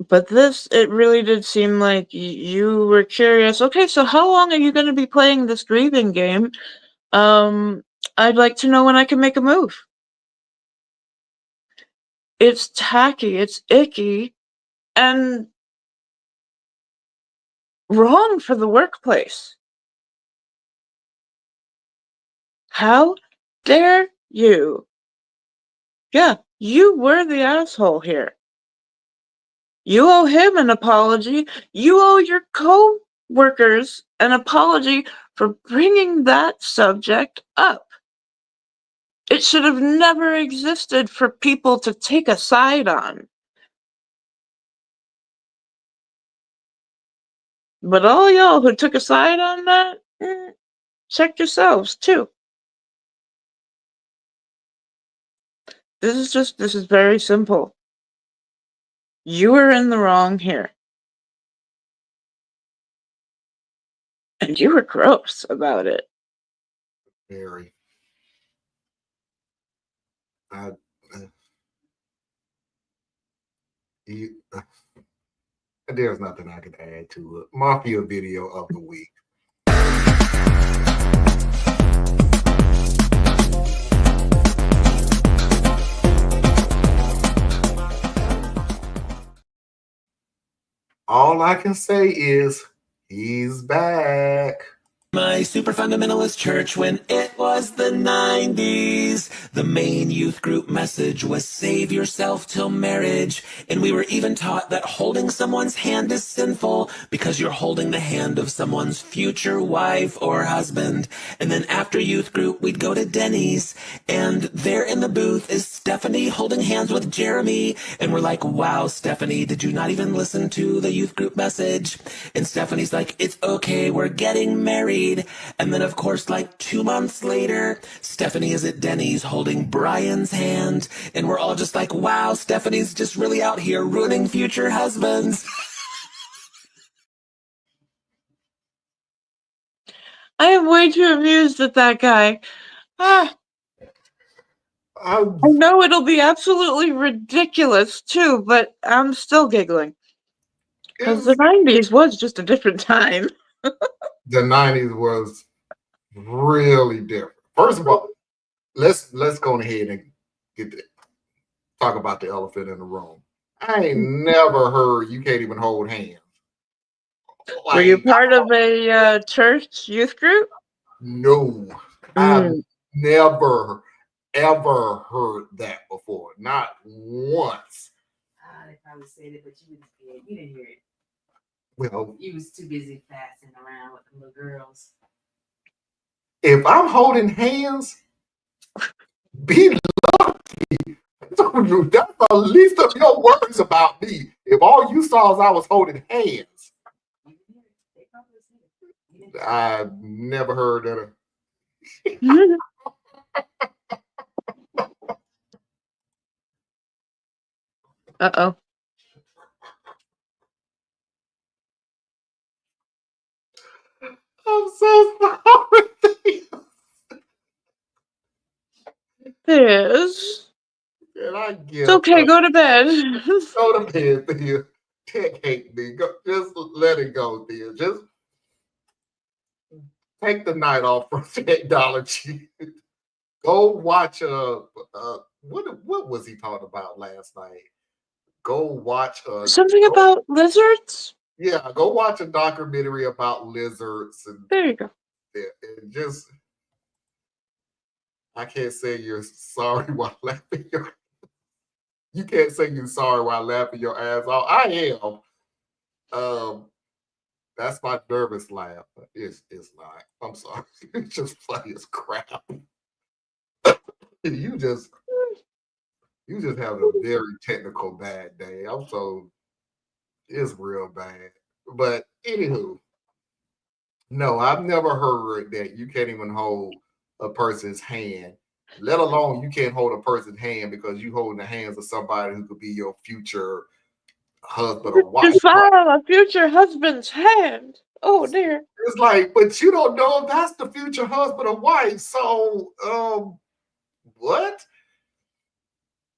But this, it really did seem like you were curious. Okay, so how long are you going to be playing this grieving game? I'd like to know when I can make a move. It's tacky, it's icky, and wrong for the workplace. How dare you? Yeah, you were the asshole here. You owe him an apology. You owe your co-workers an apology for bringing that subject up. It should have never existed for people to take a side on. But all y'all who took a side on that, check yourselves too. This is very simple. You were in the wrong here. And you were gross about it. Very. There's nothing I can add to it. Mafia video of the week. All I can say is he's back. My super fundamentalist church when it was the 90s. The main youth group message was save yourself till marriage. And we were even taught that holding someone's hand is sinful because you're holding the hand of someone's future wife or husband. And then after youth group, we'd go to Denny's. And there in the booth is Stephanie holding hands with Jeremy. And we're like, wow, Stephanie, did you not even listen to the youth group message? And Stephanie's like, it's okay, we're getting married. And then, of course, like 2 months later, Stephanie is at Denny's holding Brian's hand. And we're all just like, wow, Stephanie's just really out here ruining future husbands. I am way too amused at that guy. I know it'll be absolutely ridiculous too, but I'm still giggling. Because the 90s was just a different time. The 90s was really different. First of all, let's go ahead and talk about the elephant in the room. I ain't never heard you can't even hold hands. Were you part of a church youth group? No, I've never ever heard that before. Not once. They probably said it, but you didn't hear it. Well, you was too busy passing around with the little girls. If I'm holding hands, be lucky. That's the least of your worries about me. If all you saw is I was holding hands, I've never heard that. Uh-oh. I'm so sorry. There's. It's okay, go to bed. Go to bed, Thea. Hate me. Just let it go, Thea. Just take the night off from technology. Go watch what was he talking about last night? Go watch something about lizards? Yeah, go watch a documentary about lizards and there you go. And just I can't say you're sorry while laughing you can't say you're sorry while laughing your ass off. I am. That's my nervous laugh. It's not. I'm sorry. It's just funny as crap. you just having a very technical bad day. It's real bad. But anywho, no, I've never heard that you can't even hold a person's hand, let alone you can't hold a person's hand because you holding the hands of somebody who could be your future husband or wife. Defile a future husband's hand. Oh dear. It's like, but you don't know if that's the future husband or wife. So, what?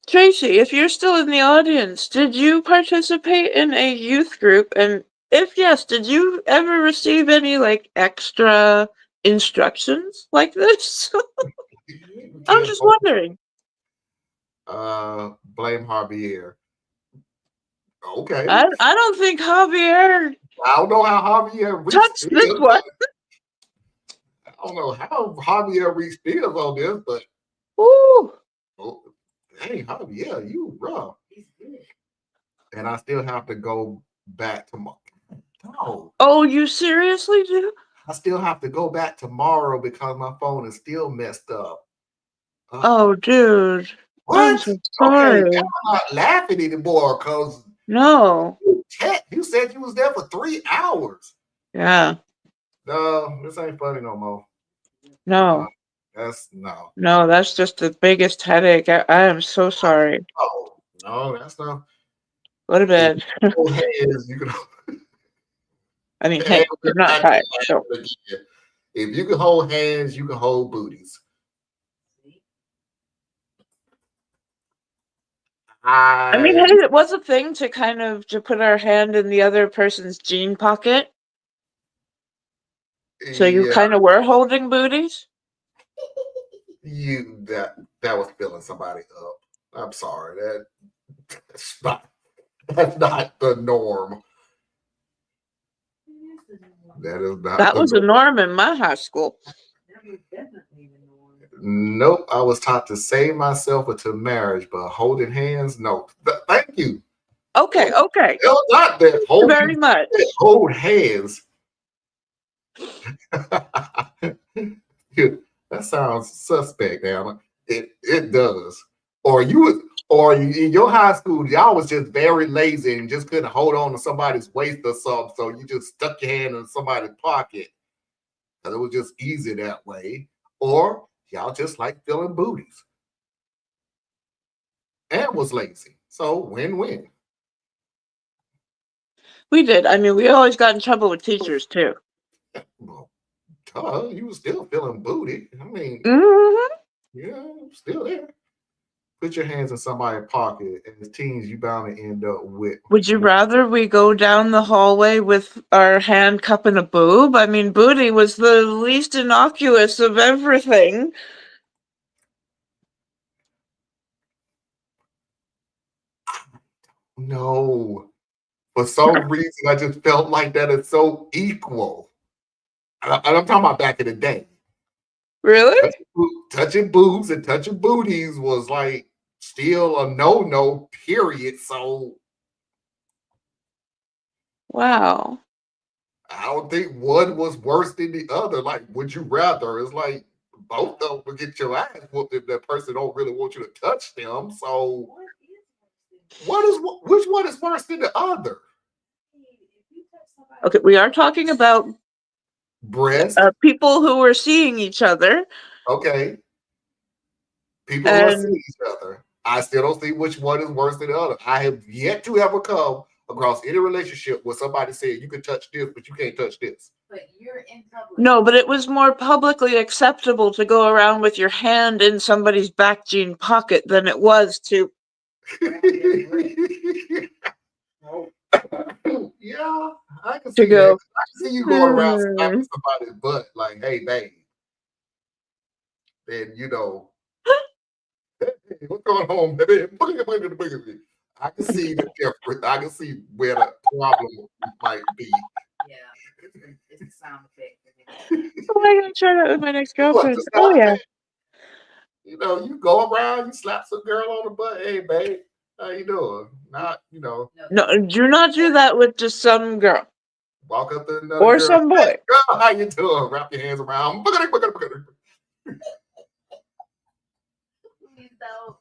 Tracy, if you're still in the audience, did you participate in a youth group? And if yes, did you ever receive any like extra instructions like this? I'm just wondering. Blame Javier. Okay. I don't think Javier. I don't know how Javier touched this one. I don't know how Javier reached deals on this, but ooh. Oh, dang, Javier, you rough. And I still have to go back tomorrow. No. Oh, you seriously do? I still have to go back tomorrow because my phone is still messed up. Oh, dude. What? I'm so sorry. Okay, I'm not laughing anymore because no. You said you was there for 3 hours. Yeah. No, this ain't funny no more. No. No, that's just the biggest headache. I am so sorry. Oh, no, that's not. Go to bed. I mean, hey, you're not tired. So. If you can hold hands, you can hold booties. I mean, hey, it was a thing to kind of to put our hand in the other person's jean pocket. So you kind of were holding booties? That was filling somebody up. I'm sorry. That's not the norm. That is not. That was a norm in my high school. Nope, I was taught to save myself until marriage, but holding hands, no. Thank you. Okay. Not that. Very much. Hold hands. That sounds suspect, Anna. It does. Or in your high school, y'all was just very lazy and just couldn't hold on to somebody's waist or something, so you just stuck your hand in somebody's pocket. Because it was just easy that way. Or y'all just like filling booties. And was lazy. So win-win. We did. I mean, we always got in trouble with teachers too. Well, you was still feeling booty. I mean, yeah, still there. put your hands in somebody's pocket. As teens, you bound to end up with. Would you rather we go down the hallway with our hand cupping a boob? I mean, booty was the least innocuous of everything. No. For some reason, I just felt like that is so equal. And I'm talking about back in the day. Really? Touching boobs and touching booties was like still a no, period. So Wow. I don't think one was worse than the other. Like, would you rather? It's like both of them will get your ass whooped if that person don't really want you to touch them. So which one is worse than the other? Okay, we are talking about Breast. people who were seeing each other. Okay. People who are seeing each other. I still don't see which one is worse than the other. I have yet to ever come across any relationship where somebody said you can touch this, but you can't touch this. But you're in public. No, but it was more publicly acceptable to go around with your hand in somebody's back jean pocket than it was to. Yeah, I can see go. that. I can see you going around slapping somebody's butt like, hey, babe. Then, you know, hey, what's going on, baby? I can see the difference. I can see where the problem might be. Yeah, it's a sound effect. Oh, I'm gonna try that with my next What, girlfriend. the Oh sound yeah. effect? You know, you go around, you slap some girl on the butt. Hey, babe, how you doing? Not, you know. No, do not do that with just some girl. Walk up to another Or girl. some boy. Hey, girl, how you doing? Wrap your hands around. Please don't.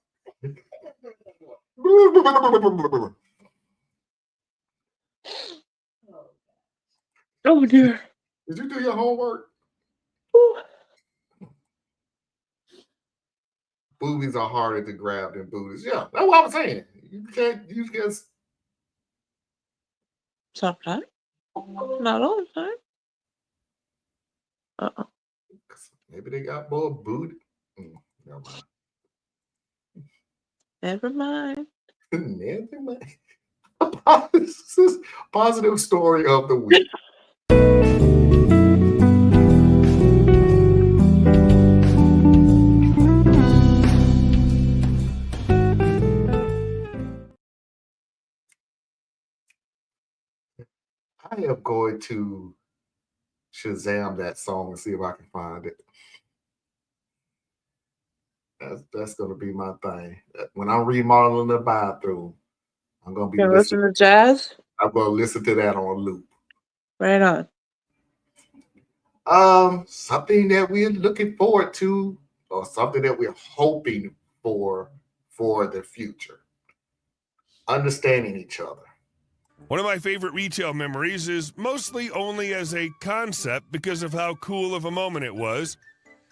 Oh dear. Did you do your homework? Ooh. Boobies are harder to grab than booties. Yeah, that's what I'm saying. You can't. Sometimes. Not all the time. Uh-oh. Maybe they got more booty. Never mind. Never mind. Never mind. This is positive story of the week. I am going to Shazam that song and see if I can find it. That's going to be my thing. When I'm remodeling the bathroom, I'm going to be listen to jazz? I'm going to listen to that on loop. Right on. Something that we're looking forward to, or something that we're hoping for the future. Understanding each other. One of my favorite retail memories is mostly only as a concept because of how cool of a moment it was.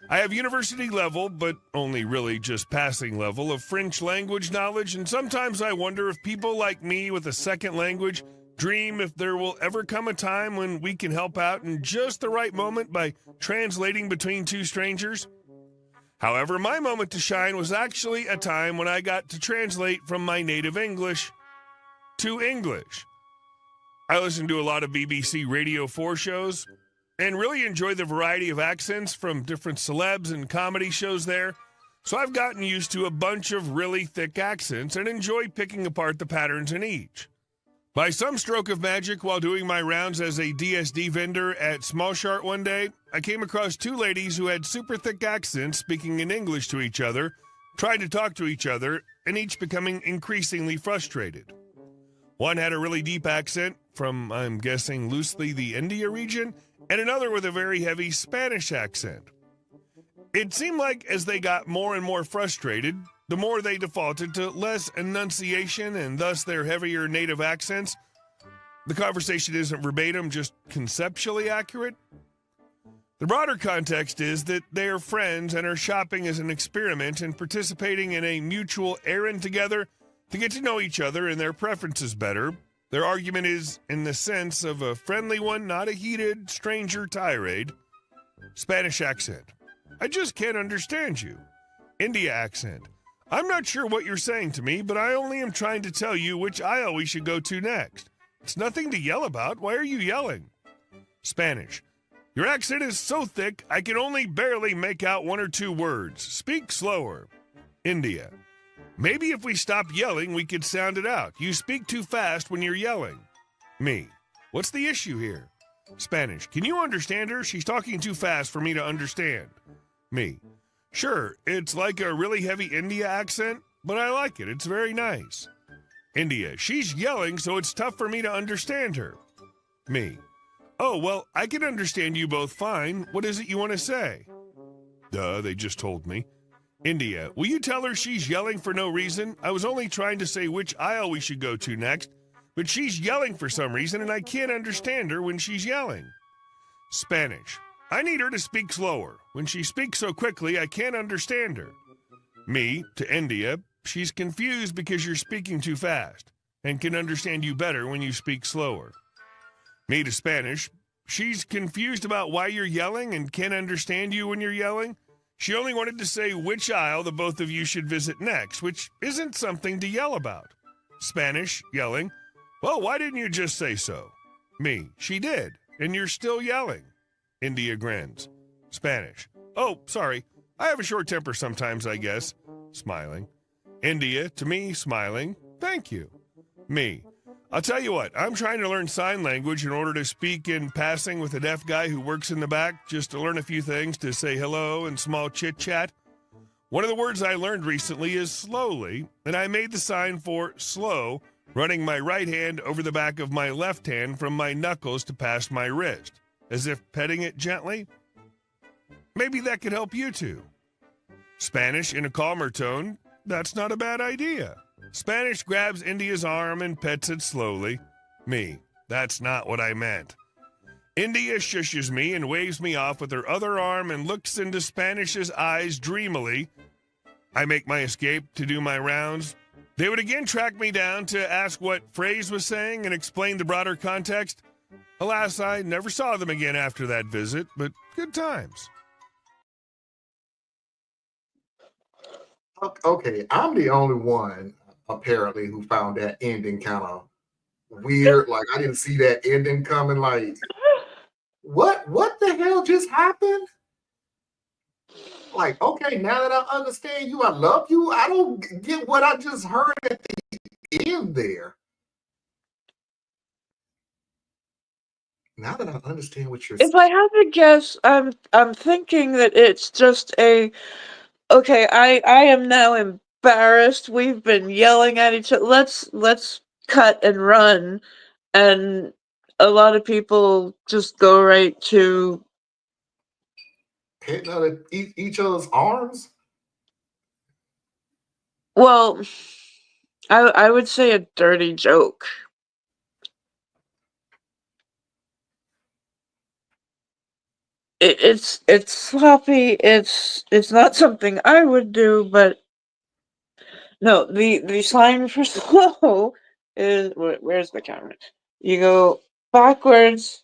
I have university level, but only really just passing level of French language knowledge, and sometimes I wonder if people like me with a second language dream if there will ever come a time when we can help out in just the right moment by translating between two strangers. However, my moment to shine was actually a time when I got to translate from my native English to English. I listen to a lot of BBC Radio 4 shows and really enjoy the variety of accents from different celebs and comedy shows there. So I've gotten used to a bunch of really thick accents and enjoy picking apart the patterns in each. By some stroke of magic, while doing my rounds as a DSD vendor at Small Shart one day, I came across two ladies who had super thick accents speaking in English to each other, tried to talk to each other, and each becoming increasingly frustrated. One had a really deep accent from, I'm guessing, loosely the India region, and another with a very heavy Spanish accent. It seemed like as they got more and more frustrated, the more they defaulted to less enunciation and thus their heavier native accents. The conversation isn't verbatim, just conceptually accurate. The broader context is that they are friends and are shopping as an experiment and participating in a mutual errand together to get to know each other and their preferences better. Their argument is in the sense of a friendly one, not a heated stranger tirade. Spanish accent. I just can't understand you. India accent. I'm not sure what you're saying to me, but I only am trying to tell you which aisle we should go to next. It's nothing to yell about. Why are you yelling? Spanish. Your accent is so thick, I can only barely make out one or two words. Speak slower. India. Maybe if we stop yelling, we could sound it out. You speak too fast when you're yelling. Me. What's the issue here? Spanish. Can you understand her? She's talking too fast for me to understand. Me. Sure, it's like a really heavy India accent, but I like it. It's very nice. India. She's yelling, so it's tough for me to understand her. Me. Oh, well, I can understand you both fine. What is it you want to say? Duh, they just told me. India. Will you tell her she's yelling for no reason? I was only trying to say which aisle we should go to next, but she's yelling for some reason, and I can't understand her when she's yelling. Spanish. I need her to speak slower. When she speaks so quickly, I can't understand her. Me, to India, she's confused because you're speaking too fast and can understand you better when you speak slower. Me, to Spanish, she's confused about why you're yelling and can't understand you when you're yelling. She only wanted to say which aisle the both of you should visit next, which isn't something to yell about. Spanish, yelling. Well, why didn't you just say so? Me, she did, and you're still yelling. India grins. Spanish. Oh, sorry. I have a short temper sometimes, I guess. Smiling. India, to me, smiling. Thank you. Me. I'll tell you what, I'm trying to learn sign language in order to speak in passing with a deaf guy who works in the back, just to learn a few things, to say hello and small chit-chat. One of the words I learned recently is slowly, and I made the sign for slow, running my right hand over the back of my left hand from my knuckles to past my wrist, as if petting it gently. Maybe that could help you too. Spanish in a calmer tone, that's not a bad idea. Spanish grabs India's arm and pets it slowly. Me, that's not what I meant. India shushes me and waves me off with her other arm and looks into Spanish's eyes dreamily. I make my escape to do my rounds. They would again track me down to ask what phrase was saying and explain the broader context. Alas, I never saw them again after that visit, but good times. Okay, I'm the only one apparently who found that ending kind of weird. Like I didn't see that ending coming. Like, what the hell just happened? Like, okay, now that I understand you, I love you. I don't get what I just heard at the end there. Now that I understand what you're saying. If I had to guess, I'm thinking that it's just a okay, I am now embarrassed. We've been yelling at each other. Let's cut and run. And a lot of people just go right to Hitting out each other's arms. well, I would say a dirty joke. It's sloppy. It's not something I would do, but no, the sign for slow is where's the camera? You go backwards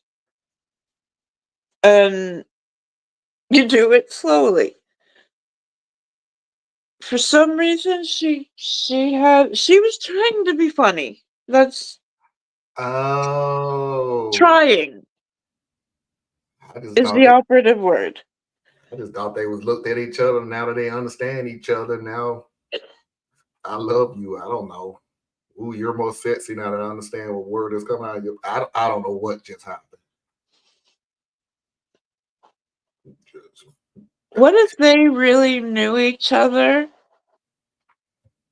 and you do it slowly. For some reason, she was trying to be funny. That's Oh, trying I just is thought the operative word. I just thought they was looked at each other. Now that they understand each other, now I love you. I don't know. Ooh, you're more sexy now that I understand what word is coming out of you. I don't know what just happened. What if they really knew each other?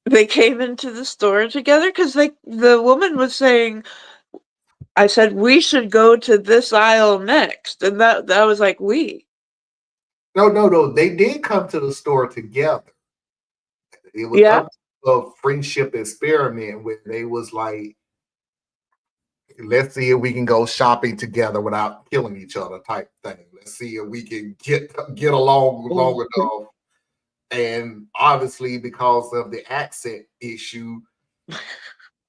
They came into the store together because the woman was saying, I said we should go to this aisle next, and that was like we. No. They did come to the store together. It was Yeah. up to a friendship experiment where they was like, let's see if we can go shopping together without killing each other type thing. Let's see if we can get along long enough. And obviously, because of the accent issue,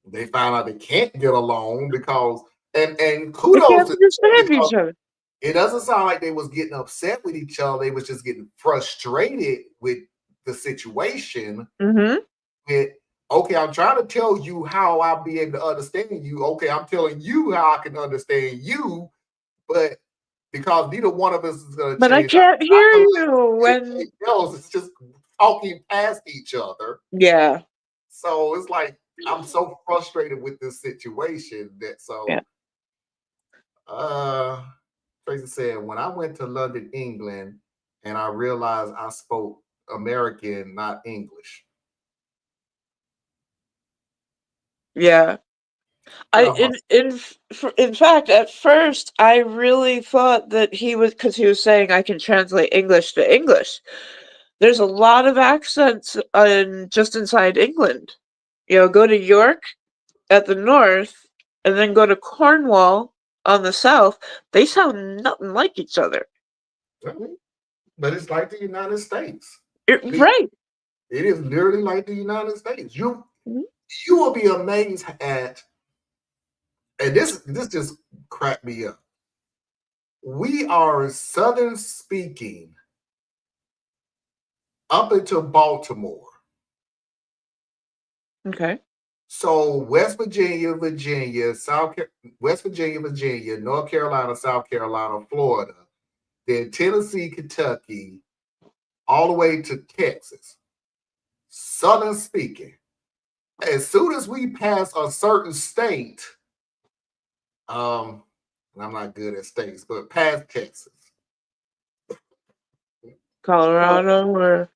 they found out they can't get along because and They kudos can't to understand because each other. it doesn't sound like they was getting upset with each other. They was just getting frustrated with the situation Mm-hmm. with, okay, I'm trying to tell you how I'll be able to understand you. Okay, I'm telling you how I can understand you, but because neither one of us is going to But I change can't hear our you when. anything else. It's just talking past each other. Yeah. So it's like I'm so frustrated with this situation that Yeah. Tracy said, when I went to London, England, and I realized I spoke American, not English. Yeah. In fact, at first, I really thought that he was, because he was saying I can translate English to English. There's a lot of accents just inside England. Go to York at the north, and then go to Cornwall on the south. They sound nothing like each other. But it's like the United States. Right. It is literally like the United States. You Mhm. you will be amazed at, and this just cracked me up. We are Southern speaking up into Baltimore. Okay. So West Virginia, West Virginia, Virginia, North Carolina, South Carolina, Florida, then Tennessee, Kentucky, all the way to Texas. Southern speaking. As soon as we pass a certain state, and I'm not good at states, but past Texas. Colorado or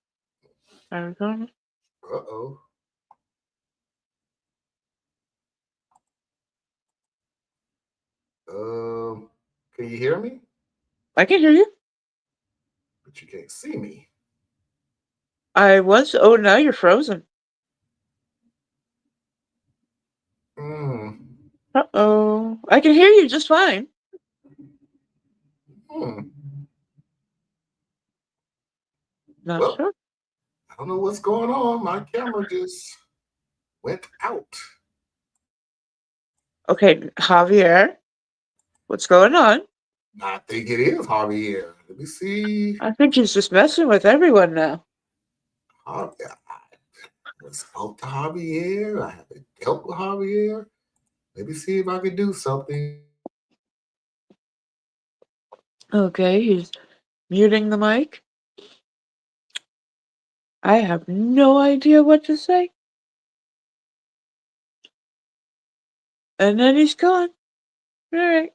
Arizona. Uh-oh. Can you hear me? I can hear you. But you can't see me. I was. Oh, now you're frozen. Hmm. Uh-oh. I can hear you just fine. Not Well, sure. I don't know what's going on. My camera just went out. Okay, Javier, what's going on? I think it is Javier. Let me see. I think he's just messing with everyone now. I spoke to Javier. I haven't dealt with Javier. Let me see if I can do something. Okay, he's muting the mic. I have no idea what to say. And then he's gone. All right.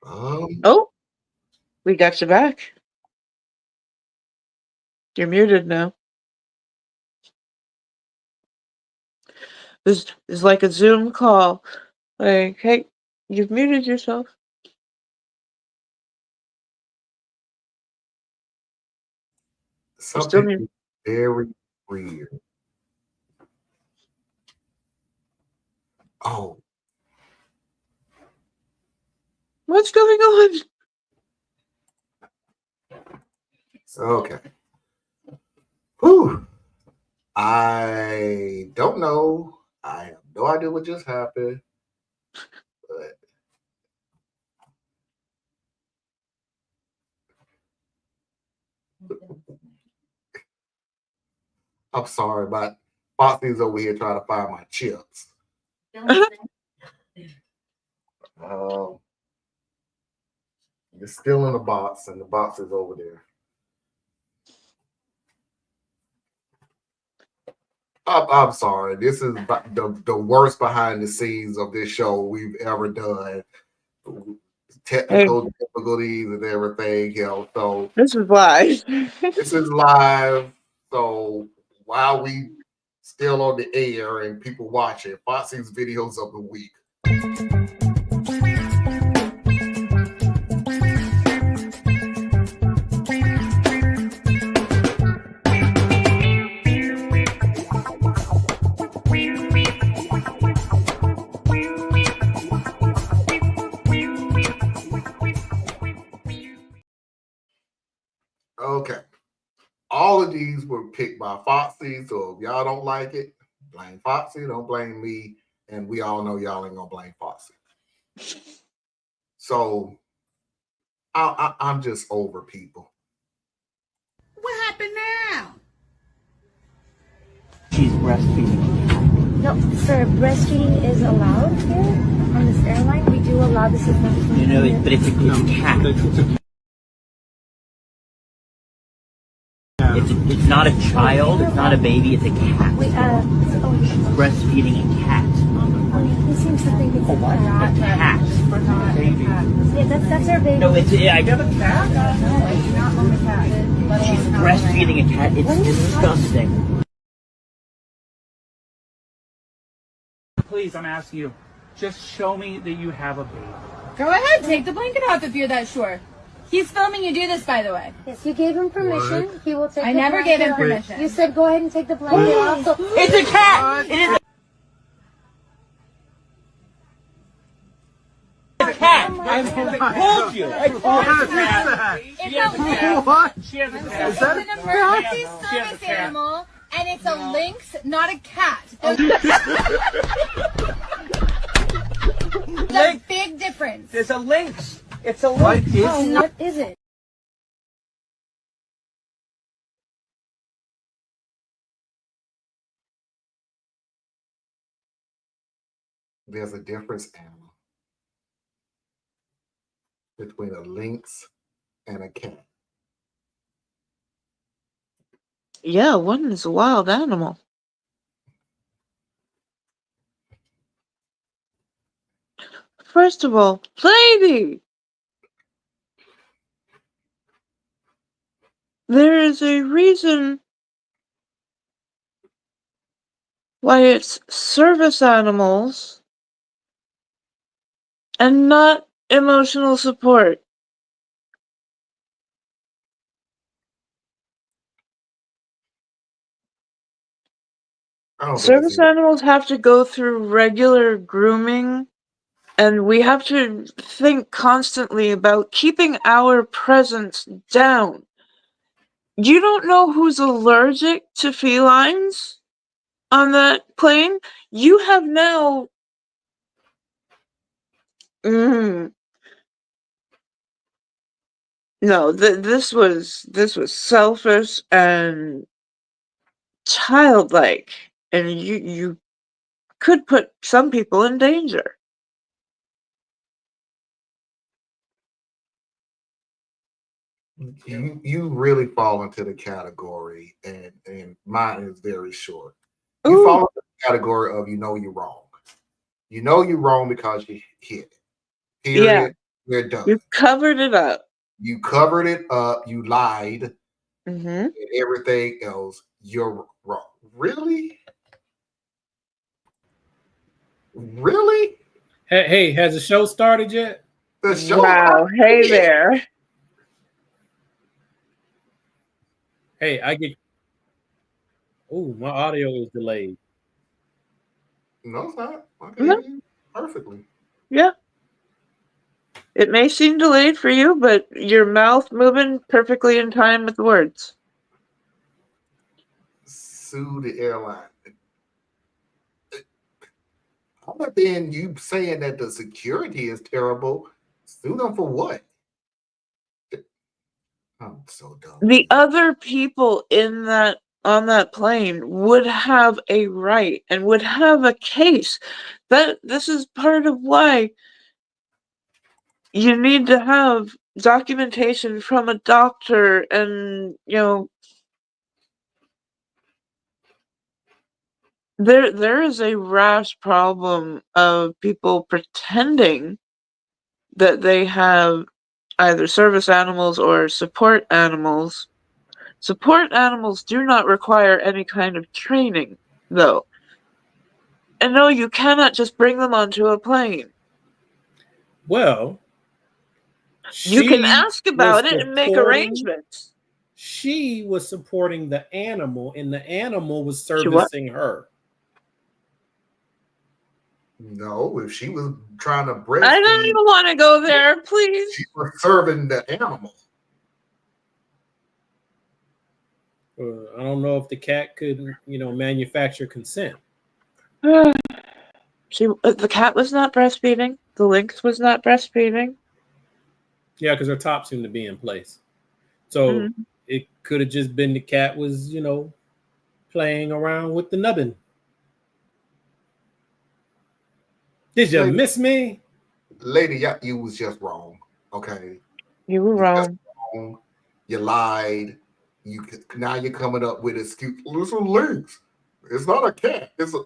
Oh, we got you back. You're muted now. This is like a Zoom call. Like, hey, you've muted yourself. Something very weird. Oh. What's going on? Okay. Whew. I don't know. I have no idea what just happened. But I'm sorry, but Foxy's over here trying to find my chips. It's still in the box, and the box is over there. I'm sorry. This is the worst behind the scenes of this show we've ever done. Technical difficulties and everything, So this is live. This is live. So while we still on the air and people watching, Foxy's videos of the week. Okay. All of these were picked by Foxy. So if y'all don't like it, blame Foxy. Don't blame me. And we all know y'all ain't gonna blame Foxy. So I'm just over people. What happened now? She's breastfeeding. No, sir, breastfeeding is allowed here on this airline. We do allow this as much as You know, but it's a cat. It's not a child, it's not a baby, it's a cat. Breastfeeding a cat. He seems to think it's a cat. A cat. Yeah, that's our baby. No, I got a cat. She's breastfeeding a cat. It's disgusting. Please, I'm asking you, just show me that you have a baby. Go ahead, take the blanket off if you're that sure. He's filming you do this, by the way. Yes, you gave him permission. He will take. I the never blanket gave him off. permission. You said go ahead and take the blanket off. So It's a cat. It is a cat. I told you. I told you. She has a cat. It's an emergency service animal, and it's a lynx, not a cat. There's a big difference. There's a lynx. It's a lynx. what is it? There's a difference, Anna, between a lynx and a cat. Yeah, one is a wild animal. First of all, lady, there is a reason why it's service animals and not emotional support. I don't think Service it's animals have to go through regular grooming, and we have to think constantly about keeping our presence down. You don't know who's allergic to felines on that plane? You have now... No, this was selfish and childlike, and you could put some people in danger. you really fall into the category, and mine is very short. Ooh. You fall into the category of you're wrong. You know you're wrong because you hit it. Period. Yeah. We're done. You covered it up. You covered it up. You lied. Mm-hmm. And everything else, you're wrong. Really? Really? Hey, has the show started yet? The show. Wow. Hey there. Hey, I get. Oh, my audio is delayed. No, it's not. Okay, No. perfectly. Yeah. It may seem delayed for you, but your mouth moving perfectly in time with the words. Sue the airline. Other than you saying that the security is terrible, sue them for what? I'm so dumb. The other people on that plane would have a right and would have a case. This is part of why you need to have documentation from a doctor, and there is a rash problem of people pretending that they have either service animals or support animals. Support animals do not require any kind of training, though. And no, you cannot just bring them onto a plane. Well, You can she ask about was it and make supporting- arrangements. She was supporting the animal, and the animal was She what? servicing her. No, if she was trying to breastfeed, I don't even want to go there, please. she was serving the animal. I don't know if the cat could, manufacture consent. The cat was not breastfeeding. The lynx was not breastfeeding. Yeah, because her top seemed to be in place. So it could have just been the cat was, playing around with the nubbin. Did you miss me? Lady, you was just wrong. Okay. You were wrong. Wrong. You lied. Now you're coming up with excuse. Listen, links. It's not a cat. It's a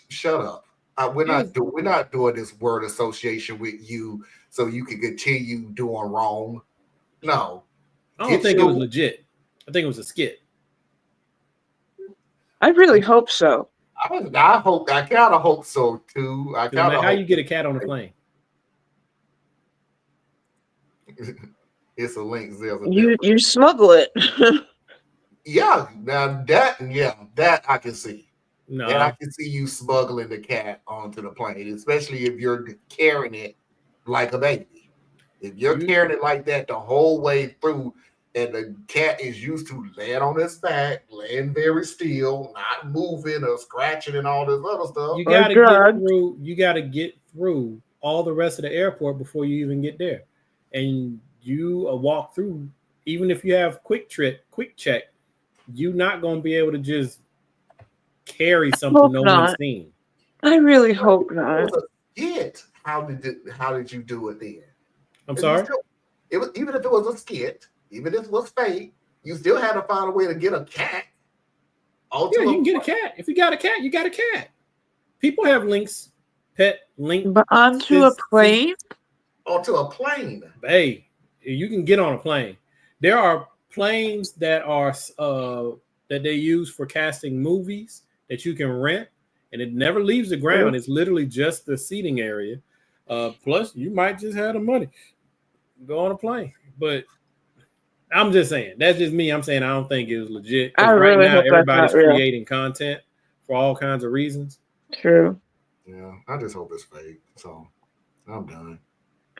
shut up. We're not doing this word association with you so you can continue doing wrong. No. I don't think it was legit. I think it was a skit. I really hope so. I kind of hope so too. How you get a cat on a plane? It's a link. You smuggle it. Yeah, now that I can see. No, and I can see you smuggling the cat onto the plane, especially if you're carrying it like a baby. If you're carrying it like that the whole way through, and the cat is used to laying on its back, laying very still, not moving or scratching and all this other stuff. You gotta get through all the rest of the airport before you even get there. And you walk through, even if you have quick check, you're not gonna be able to just carry something no one's seen. I really hope not. How did you do it then? I'm sorry? Even if it was a skit, even if it was fake, you still had to find a way to get a cat. You can get a cat. If you got a cat, you got a cat. People have links, pet link. But onto a plane? Onto a plane. Hey, you can get on a plane. There are planes that are that they use for casting movies that you can rent, and it never leaves the ground. It's literally just the seating area. Plus, you might just have the money. Go on a plane. But I'm just saying, that's just me. I'm saying I don't think it was legit. Right now, everybody's creating content for all kinds of reasons. True. Yeah, I just hope it's fake. So I'm done.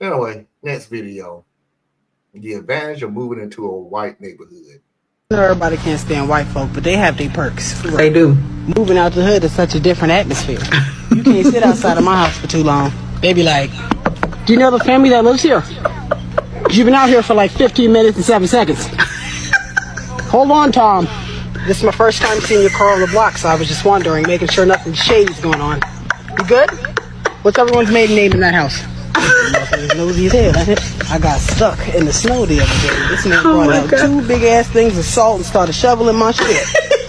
Anyway, next video. The advantage of moving into a white neighborhood. Everybody can't stand white folk, but they have their perks. They do. Moving out the hood is such a different atmosphere. You can't sit outside of my house for too long. They be like, do you know the family that lives here? You've been out here for like 15 minutes and 7 seconds. Hold on, Tom. This is my first time seeing your car on the block, so I was just wondering, making sure nothing shady's going on. You good? What's everyone's maiden name in that house? I got stuck in the snow the other day. This man brought out 2 big ass things of salt and started shoveling my shit.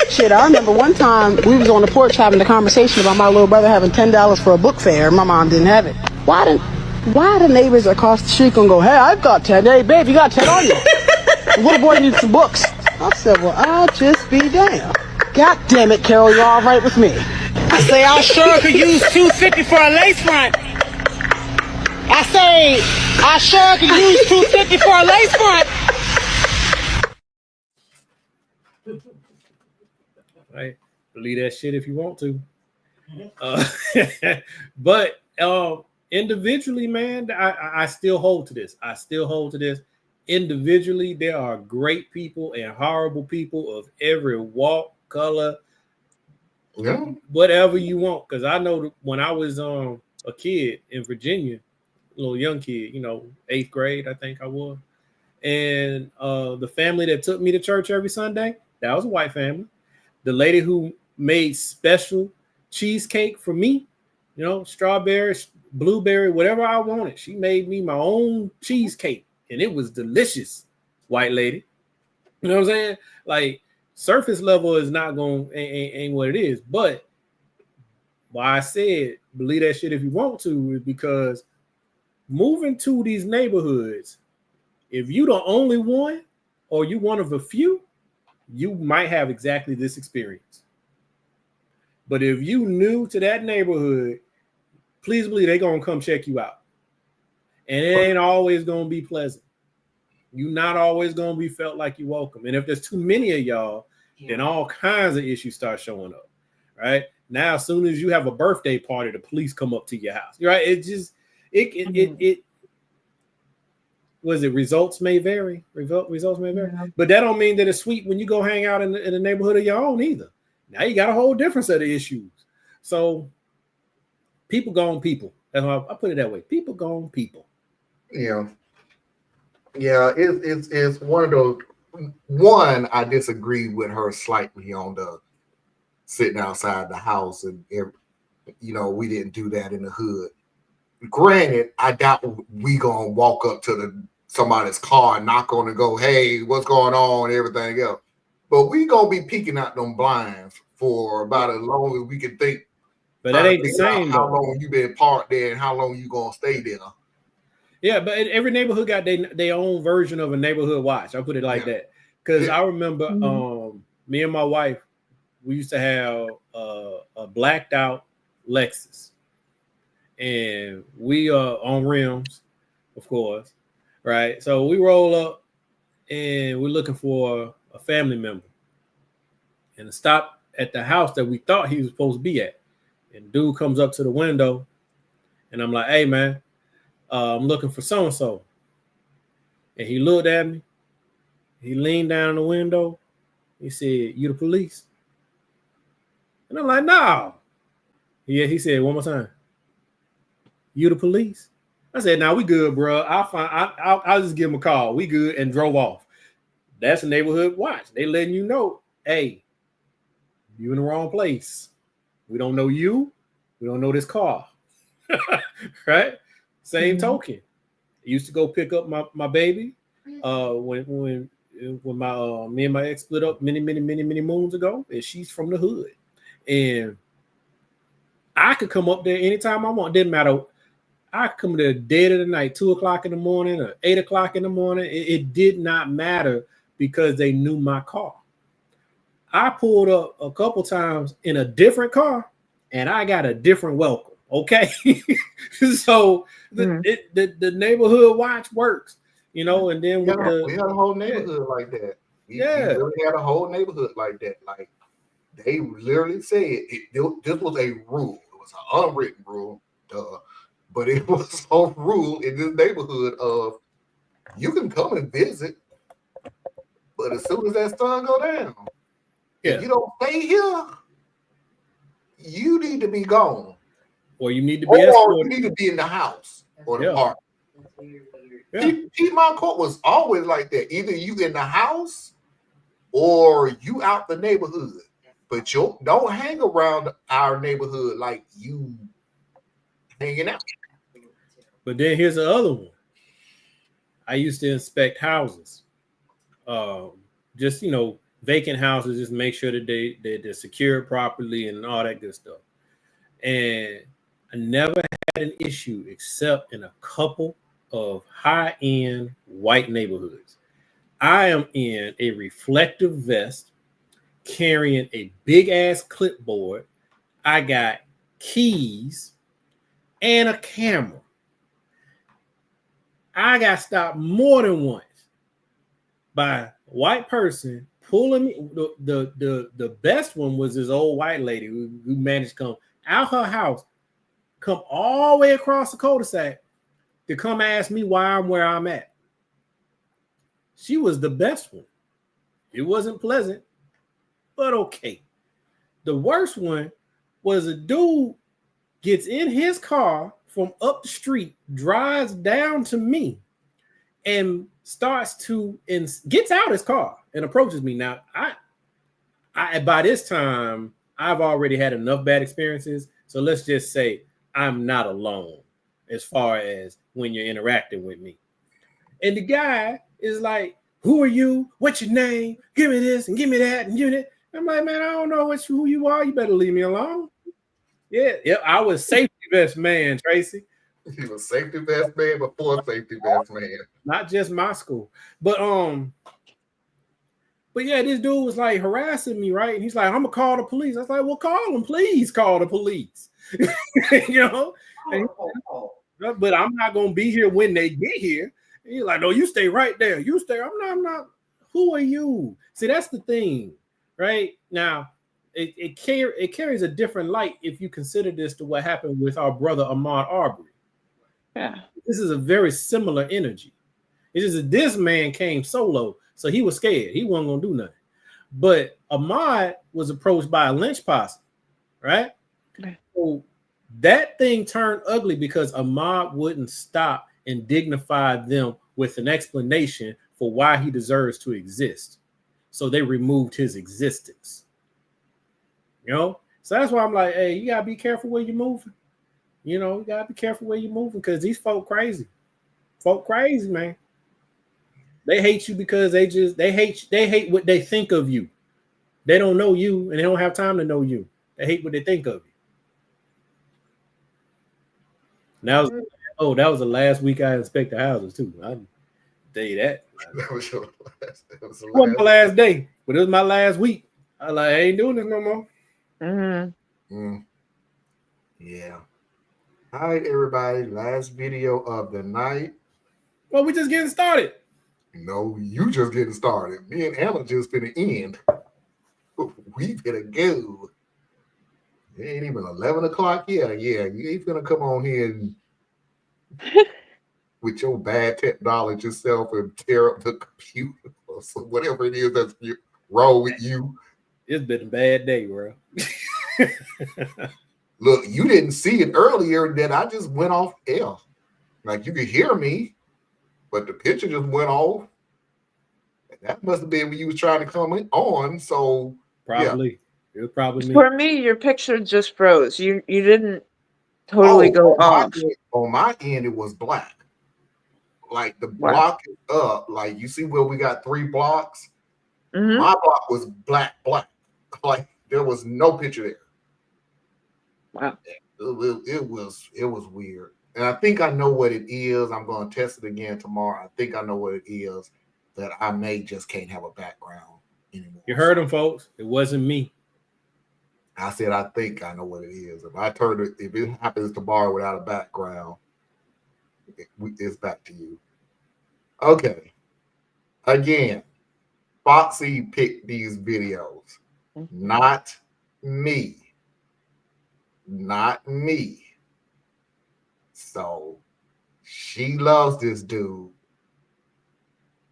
Shit, I remember one time we was on the porch having a conversation about my little brother having $10 for a book fair. My mom didn't have it. Why the neighbors across the street gonna go, hey, I've got 10. Hey, babe, you got 10 on you. The little boy needs some books. I said, well, I'll just be damned. God damn it, Carol, you're all right with me. I say, I sure could use $2.50 for a lace front. I say, I sure could use $2.50 for a lace front. Right. Believe that shit if you want to. But individually, man, I still hold to this. Individually, there are great people and horrible people of every walk, color, whatever you want. Because I know when I was a kid in Virginia, a little young kid, 8th grade, I think I was. And the family that took me to church every Sunday, that was a white family. The lady who made special cheesecake for me, strawberry, blueberry, whatever I wanted. She made me my own cheesecake, and it was delicious, white lady. You know what I'm saying? Like, surface level is not ain't what it is. But why I said believe that shit if you want to is because moving to these neighborhoods, if you the only one or you one of a few, you might have exactly this experience. But if you new to that neighborhood, please believe they're going to come check you out. And it ain't always going to be pleasant. You're not always going to be felt like you're welcome. And if there's too many of y'all, then all kinds of issues start showing up, right? Now, as soon as you have a birthday party, the police come up to your house, right? It just, results may vary. Results may vary. But that don't mean that it's sweet when you go hang out in the neighborhood of your own either. Now you got a whole different set of issues. So people gone people. That's why I put it that way. People gone people. Yeah. Yeah, it's one of those one, I disagree with her slightly on the sitting outside the house, and we didn't do that in the hood. Granted, I doubt we gonna walk up to somebody's car and knock on and go, "Hey, what's going on?" and everything else. But we gonna be peeking out them blinds for about as long as we can think. But that ain't the same. How long you been parked there and how long you gonna stay there? Yeah, but every neighborhood got their own version of a neighborhood watch. I'll put it like that. Because I remember me and my wife, we used to have a blacked out Lexus. And we are on rims, of course, right? So we roll up and we're looking for a family member. And stop at the house that we thought he was supposed to be at. And dude comes up to the window and I'm like, "Hey, man, I'm looking for so-and-so." And he looked at me. He leaned down the window. He said, "You the police?" And I'm like, "No." Yeah, he said one more time, "You the police?" I said, "Nah, we good, bro. I'll just give him a call. We good," and drove off. That's a neighborhood watch. They letting you know, hey, you in the wrong place. We don't know you. We don't know this car. Right? Same token. I used to go pick up my baby when my me and my ex split up many moons ago, and she's from the hood. And I could come up there anytime I want. Didn't matter. I could come there dead of the night, 2:00 in the morning or 8:00 in the morning. It did not matter because they knew my car. I pulled up a couple times in a different car and I got a different welcome. Okay. So the neighborhood watch works, and then we had a whole neighborhood like that. We really had a whole neighborhood like that. Like they literally said this was a rule. It was an unwritten rule, but it was a rule in this neighborhood of you can come and visit, but as soon as that sun go down, if you don't stay here, you need to be gone. Or you need to be escorted. You need to be in the house or the park. Piedmont Court was always like that. Either you in the house or you out the neighborhood. But you don't hang around our neighborhood like you hanging out. But then here's the other one. I used to inspect houses. Just vacant houses, just make sure that they're secured properly and all that good stuff. And I never had an issue except in a couple of high-end white neighborhoods. I am in a reflective vest, carrying a big-ass clipboard. I got keys and a camera. I got stopped more than once by a white person pulling me. The best one was this old white lady who managed to come out her house, come all the way across the cul-de-sac to come ask me why I'm where I'm at. She was the best one. It wasn't pleasant, but okay. The worst one was a dude gets in his car from up the street, drives down to me, and gets out his car and approaches me. Now, I by this time, I've already had enough bad experiences. So let's just say I'm not alone as far as when you're interacting with me. And the guy is like, "Who are you? What's your name? Give me this and give me that and give me that." I'm like, "Man, I don't know who you are. You better leave me alone." Yeah, I was safety vest man, Tracy. He was safety vest man before safety vest man. Not just my school. But yeah, this dude was like harassing me, right? And he's like, "I'm gonna call the police." I was like, "Well, call them, please call the police." But I'm not gonna be here when they get here. And he's like, "No, you stay right there. You stay." I'm not. Who are you? See, that's the thing, right? Now, it carries a different light if you consider this to what happened with our brother Ahmaud Arbery. Yeah, this is a very similar energy. It's just that this man came solo, so he was scared. He wasn't gonna do nothing. But Ahmaud was approached by a lynch posse, right? Okay. So that thing turned ugly because Ahmaud wouldn't stop and dignify them with an explanation for why he deserves to exist. So they removed his existence. You know? So that's why I'm like, hey, you gotta be careful where you're moving. You know, you gotta be careful where you're moving because these folk crazy. Folk crazy, man. They hate you because they hate what they think of you. They don't know you and they don't have time to know you. They hate what they think of you. That was the last week I inspected houses too. I tell you that. That was your last. That was the It wasn't my last. last day, but it was my last week. I like, I ain't doing this no more. Yeah. All right, everybody. Last video of the night. Well, we just getting started. No, you just getting started. Me and Anna just finna end. We finna go. It ain't even 11 o'clock. Yeah. You ain't finna come on here and with your bad technology self and tear up the computer or whatever it is that's wrong with you. It's been a bad day, bro. Look, you didn't see it earlier that I just went off air. Like you could hear me, but the picture just went off. That must have been when you was trying to come on. So probably it was probably me. For me, your picture just froze. You didn't totally go off. On my end, it was black. Like the block is up. Like you see where we got 3 blocks. My block was black. Like there was no picture there. Wow. It was weird. And I think I know what it is. I'm going to test it again tomorrow. I think I know what it is that I may just can't have a background anymore. You heard them, folks. It wasn't me. I said, I think I know what it is. If it happens tomorrow without a background, it's back to you. Okay. Again, Foxy picked these videos. Not me. Not me. So she loves this dude.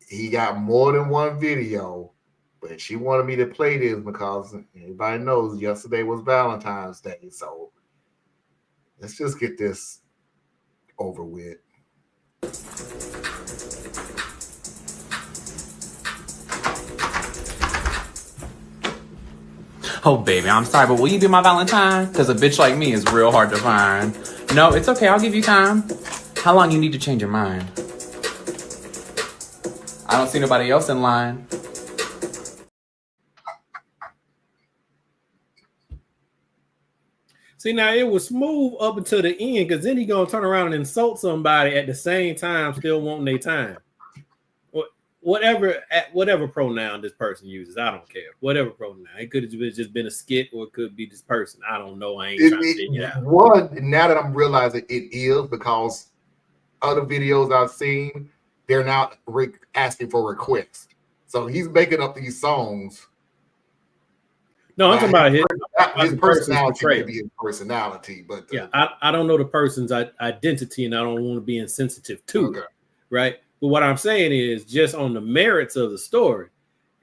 He got more than one video, but she wanted me to play this because everybody knows yesterday was Valentine's Day. So let's just get this over with. Oh, baby, I'm sorry, but will you be my Valentine? Because a bitch like me is real hard to find. No, it's okay. I'll give you time. How long you need to change your mind? I don't see nobody else in line. See, now it was smooth up until the end because then he going to turn around and insult somebody at the same time, still wanting their time. Whatever pronoun this person uses, I don't care. Whatever pronoun. It could have just been a skit or it could be this person. I don't know. I ain't trying to figure it out. One, now that I'm realizing it is because other videos I've seen, they're now asking for requests. So he's making up these songs. No, I'm talking about his personality may be his personality, but yeah, I don't know the person's identity, and I don't want to be insensitive to it, right? But what I'm saying is just on the merits of the story,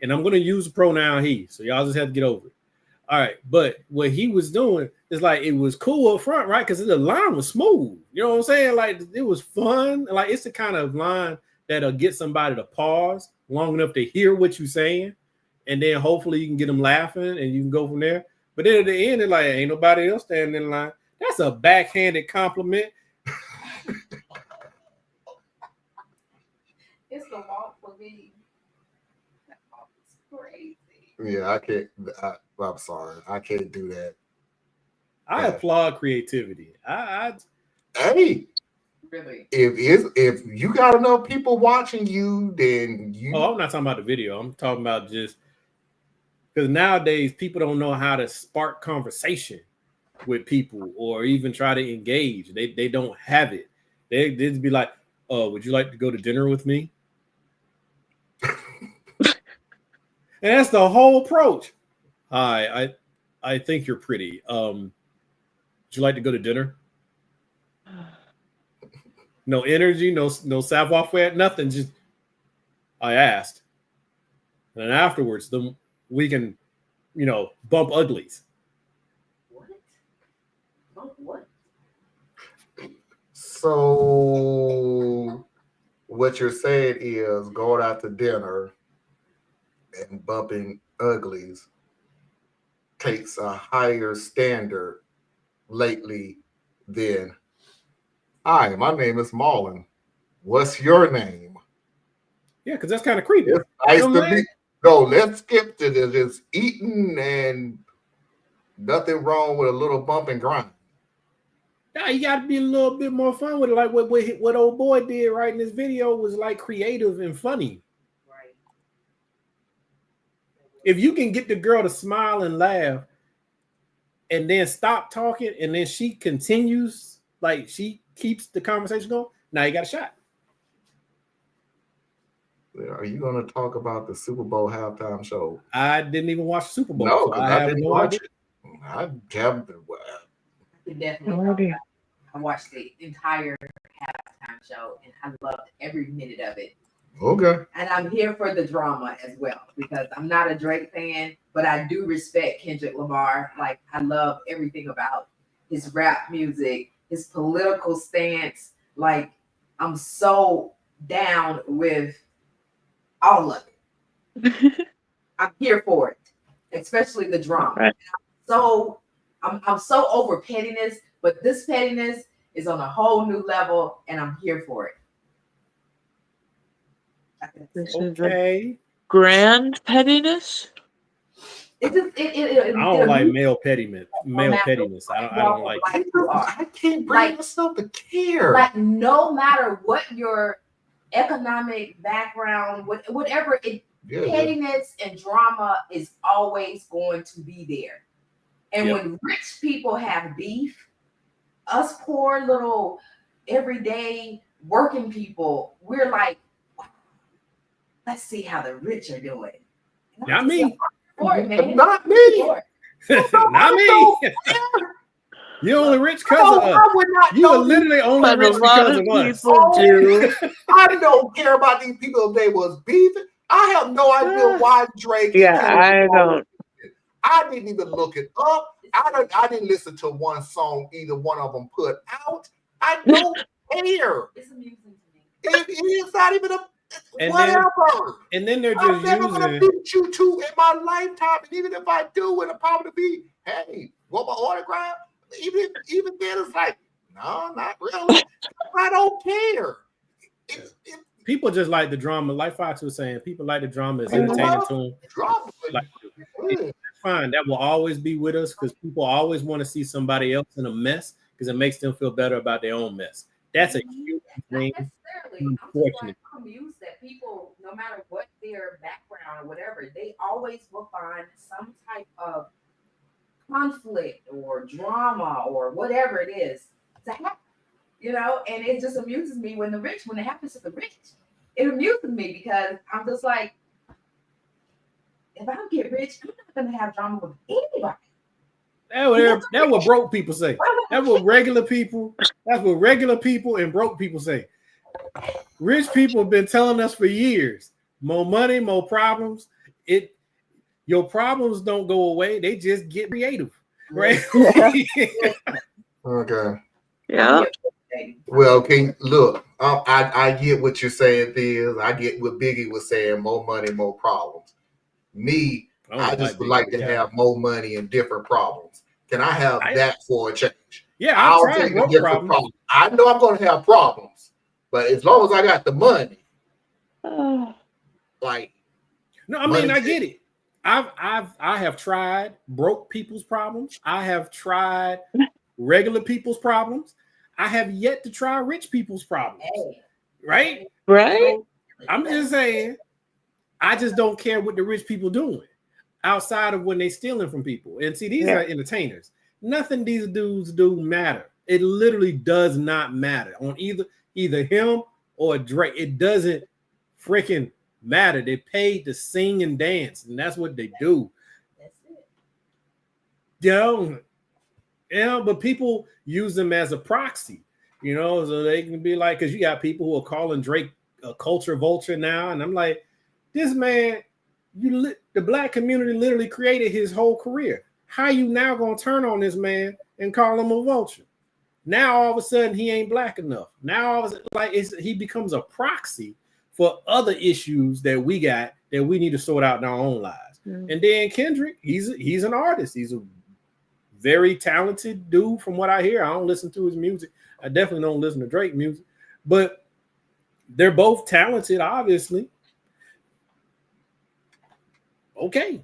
and I'm going to use the pronoun he, so y'all just have to get over it. All right, but what he was doing is like it was cool up front, right? Because the line was smooth. You know what I'm saying? Like it was fun. Like it's the kind of line that'll get somebody to pause long enough to hear what you're saying. And then hopefully you can get them laughing and you can go from there. But then at the end, it's like, ain't nobody else standing in line. That's a backhanded compliment. It's the walk for me. That walk is crazy. Yeah, I can't. I'm sorry. I can't do that. I applaud creativity. Hey. Really? If you got enough people watching you, then you. Oh, I'm not talking about the video. I'm talking about just because nowadays people don't know how to spark conversation with people or even try to engage. They don't have it. They'd be like, "Oh, would you like to go to dinner with me?" And that's the whole approach. Hi, I think you're pretty. Would you like to go to dinner? No energy, no savoir-faire, nothing. Just I asked, and then afterwards, then we can, bump uglies. What? Bump what? So what you're saying is going out to dinner and bumping uglies takes a higher standard lately than, hi, my name is Marlon. What's your name? Yeah, because that's kind of creepy. It's nice You know to what I'm meet. No, let's skip to this. It's eating and nothing wrong with a little bump and grind. Nah, you got to be a little bit more fun with it. Like what old boy did right in this video was like creative and funny. Right. If you can get the girl to smile and laugh and then stop talking and then she continues, like she keeps the conversation going, now you got a shot. Are you going to talk about the Super Bowl halftime show? I didn't even watch the Super Bowl. No, so because I I have didn't no watch idea. it. I have. I can definitely talk about it. I watched the entire halftime show and I loved every minute of it. Okay. And I'm here for the drama as well because I'm not a Drake fan, but I do respect Kendrick Lamar. Like, I love everything about his rap music, his political stance. Like, I'm so down with all of it. I'm here for it, especially the drama. Right. I'm so over pettiness, but this pettiness is on a whole new level, and I'm here for it. This is a Okay. grand pettiness. It just I don't like male pettiness. I don't like it. I can't bring myself to care. Like, no matter what your economic background, whatever it, pettiness and drama is always going to be there. And when rich people have beef, us poor little everyday working people, we're like, wow, let's see how the rich are doing. Not me. Not me. Not me. You're only rich because of us. You are literally only rich because of us. I don't care about these people if they was beefing. I have no idea why Drake. I don't. I didn't even look it up. I didn't listen to one song either one of them put out. I don't care. It's amusing to me. It's not even a and whatever. Then they're just I'm never gonna beat you two in my lifetime. And even if I do, it'll probably be, hey, want my autograph? Even then, it's like, no, not really. I don't care. People just like the drama. Like Fox was saying, people like the drama. It's entertaining to them. Like, it's fine. That will always be with us because people always want to see somebody else in a mess because it makes them feel better about their own mess. That's a huge thing. Unfortunately, I'm amused that people, no matter what their background or whatever, they always will find some type of conflict or drama or whatever it is to happen. You know, and it just amuses me when it happens to the rich. It amuses me because I'm just like, if I get rich, I'm not gonna have drama with anybody. That's what broke people say. That's what regular people and broke people say. Rich people have been telling us for years: more money, more problems. Your problems don't go away; they just get creative, right? Okay. Yeah. Well, look, I get what you're saying, Thiz. I get what Biggie was saying, more money, more problems. Me, I just would like to have more money and different problems. Can I have that for a change? Yeah, I'll take a different problem. I know I'm going to have problems, but as long as I got the money, like. No, I mean, I get it. I have tried broke people's problems. I have tried regular people's problems. I have yet to try rich people's problems. Right? So, I'm just saying, I just don't care what the rich people doing outside of when they stealing from people. And see, these are entertainers. Nothing these dudes do matter. It literally does not matter on either him or Drake. It doesn't freaking matter. They paid to sing and dance, and that's what they do. That's it. Yeah, but people use them as a proxy, so they can be like, because you got people who are calling Drake a culture vulture now, and I'm like, this man, the black community literally created his whole career. How you now gonna turn on this man and call him a vulture? Now all of a sudden he ain't black enough. Now all of a sudden, like he becomes a proxy for other issues that we got that we need to sort out in our own lives. And then Kendrick, he's an artist. He's a very talented dude from what I hear. I don't listen to his music. I definitely don't listen to Drake music, but they're both talented, obviously. Okay.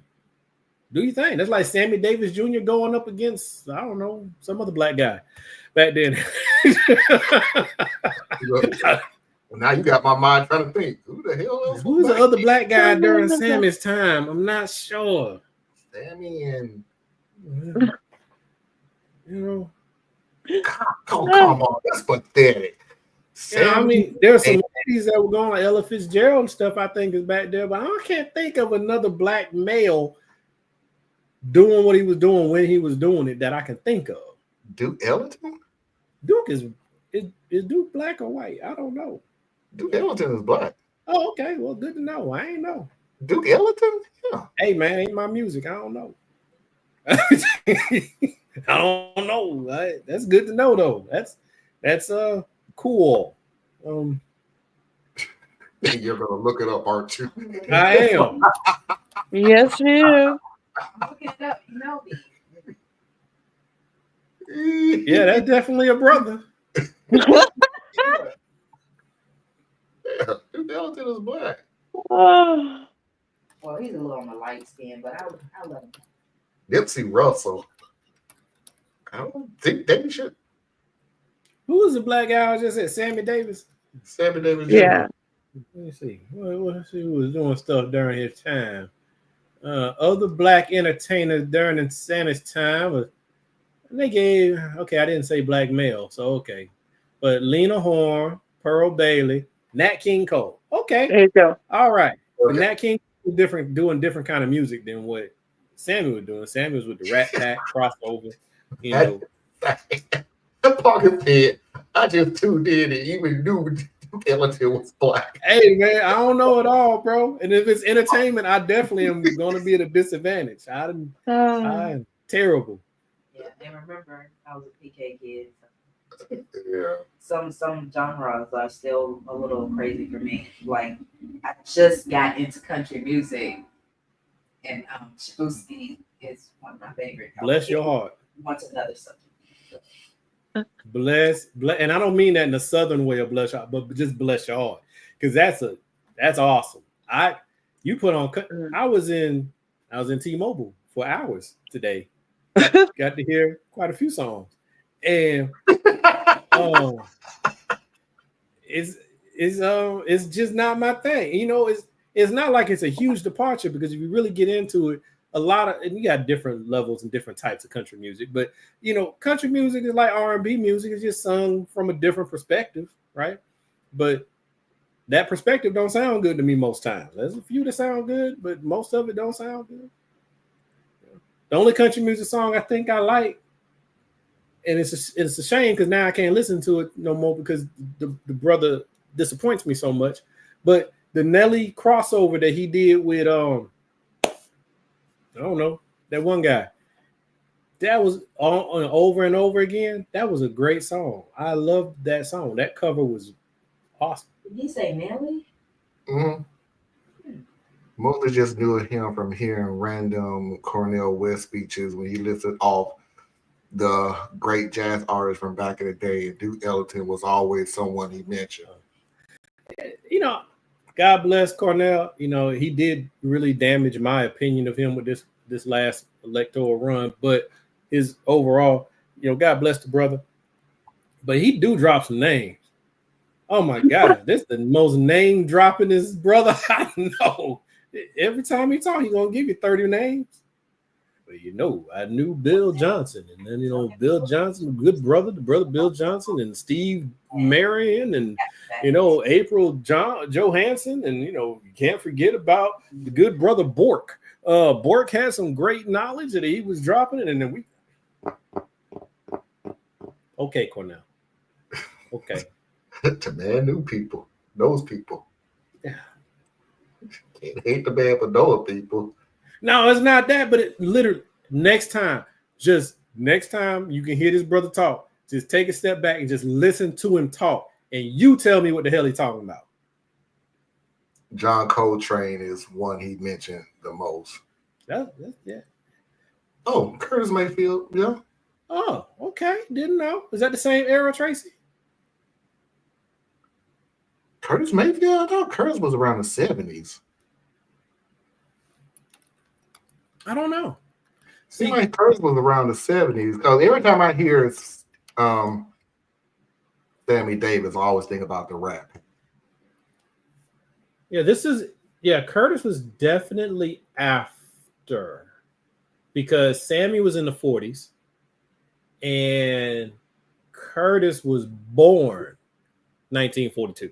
Do you think? That's like Sammy Davis Jr. going up against, I don't know, some other black guy back then. Now you got my mind trying to think. Who the hell else? Who's the other black guy during Sammy's time? I'm not sure. Sammy and you know, come on, that's pathetic. Yeah, I mean, there were some ladies that were going like Ella Fitzgerald and stuff, I think, is back there, but I can't think of another black male doing what he was doing when he was doing it that I can think of. Duke Ellington? Duke is Duke black or white? I don't know. Duke Ellington is black. Oh, okay. Well, good to know. I ain't know. Duke Ellington? Yeah. Hey, man, ain't my music. I don't know. I don't know. That's good to know, though. That's cool. You're gonna look it up, aren't you? I am. Yes, you. Look it up, you know me. Yeah, that's definitely a brother. Yeah, Duke Ellington is black. Oh. Well, he's a little on the light skin, but I love him. Nipsey Russell. I don't think they should. Who was the black guy I just said? Sammy Davis? Sammy Davis Jr. Yeah. Let me see. Let's see who was doing stuff during his time. Other black entertainers during Sammy's time. They gave, okay, I didn't say black male, so okay. But Lena Horne, Pearl Bailey, Nat King Cole. Okay. There you go. All right. Okay. But Nat King was doing different kind of music than what Sammy was doing. Sammy was with the Rat Pack crossover. You know. The pocket said, I just tuned in and even knew Duke Ellington was black. Hey, man, I don't know it all, bro. And if it's entertainment, I definitely am going to be at a disadvantage. I'm terrible. Yeah, and remember, I was a PK kid. Yeah. Some genres are still a little crazy for me. Like, I just got into country music, and Shabuski is one of my favorite. Bless your heart. What's another subject? Bless, and I don't mean that in the southern way of bless your heart, but just bless your heart, because that's awesome. You put on. I was in T-Mobile for hours today. Got to hear quite a few songs, and it's just not my thing. You know, it's not like it's a huge departure, because if you really get into it, and you got different levels and different types of country music, but you know, country music is like R&B music. It's just sung from a different perspective, right? But that perspective don't sound good to me most times. There's a few that sound good, but most of it don't sound good. The only country music song I think I like, and it's a shame because now I can't listen to it no more because the brother disappoints me so much, but the Nelly crossover that he did with I don't know, that one guy. That was on over and over again. That was a great song. I loved that song. That cover was awesome. Did he say Nelly? Mm-hmm. Mostly just knew him from hearing random Cornel West speeches when he listed off the great jazz artists from back in the day. And Duke Ellington was always someone he mentioned. You know, God bless Cornell. You know, he did really damage my opinion of him with this last electoral run, but his overall, you know, God bless the brother. But he do drop some names. Oh my God, this is the most name dropping his brother I know. Every time he talk, he gonna give you 30 names. But you know, I knew Bill Johnson, and then you know Bill Johnson, good brother, the brother Bill Johnson, and Steve Marion, and you know April Johansson, and you know you can't forget about the good brother Bork. Bork had some great knowledge that he was dropping, and then okay, Cornell. Okay. The man knew people, knows people. Yeah. Can't hate the man for knowing people. No, it's not that, but it literally next time you can hear this brother talk, Just take a step back and just listen to him talk, and you tell me what the hell he's talking about. John Coltrane is one he mentioned the most. Yeah. Oh, Curtis Mayfield, yeah. Oh, okay. Didn't know. Is that the same era, Tracy? Curtis Mayfield? I thought Curtis was around the 70s. I don't know. Seems like Curtis was around the 70s because every time I hear Sammy Davis, I always think about the rap. Yeah, Curtis was definitely after, because Sammy was in the 40s and Curtis was born 1942.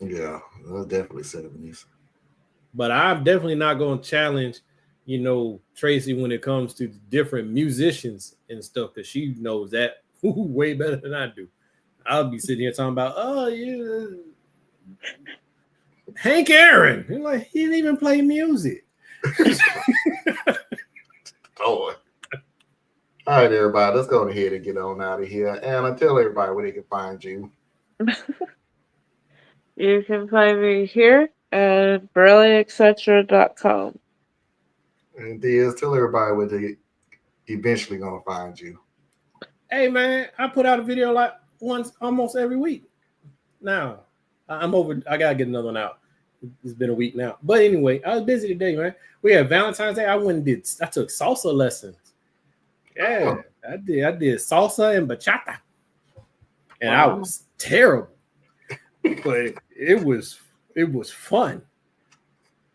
Yeah, it was definitely 70s. But I'm definitely not going to challenge, Tracy when it comes to different musicians and stuff, because she knows that way better than I do. I'll be sitting here talking about, oh, yeah, Hank Aaron. Like, he didn't even play music. Oh. All right, everybody, let's go ahead and get on out of here. Anna, tell everybody where they can find you. You can find me here at BurleyEtc.com. And Diaz, tell everybody where they eventually going to find you. Hey, man, I put out a video like once almost every week. Now, I'm over. I got to get another one out. It's been a week now. But anyway, I was busy today, man. We had Valentine's Day. I took salsa lessons. Yeah, I did salsa and bachata. And I was terrible. But it was fun.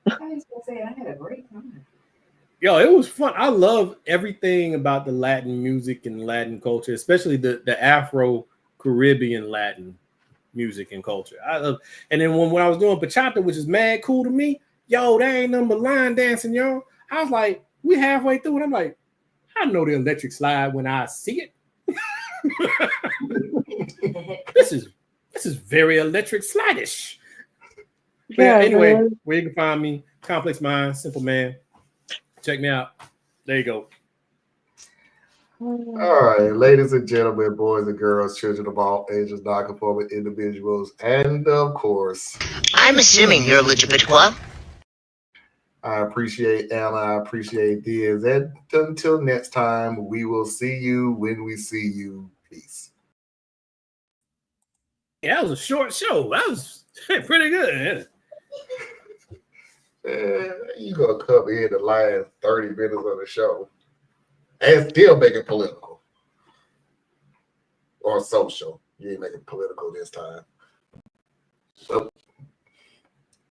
I was gonna say I had a great time. Yo, it was fun. I love everything about the Latin music and Latin culture, especially the Afro-Caribbean Latin music and culture. I love. And then when I was doing bachata, which is mad cool to me, yo, that ain't nothing but line dancing, yo. I was like, we halfway through, and I'm like, I know the electric slide when I see it. This is very electric slide-ish. But yeah, anyway, man, where you can find me, Complex Mind, Simple Man. Check me out. There you go. All right, ladies and gentlemen, boys and girls, children of all ages, non-conforming individuals, and of course, I'm assuming you're LGBTQ. I appreciate Anna. I appreciate Diaz. And until next time, we will see you when we see you. Peace. Yeah, that was a short show. That was pretty good. You gonna cover in the last 30 minutes of the show and still make it political or social. You ain't making political this time. So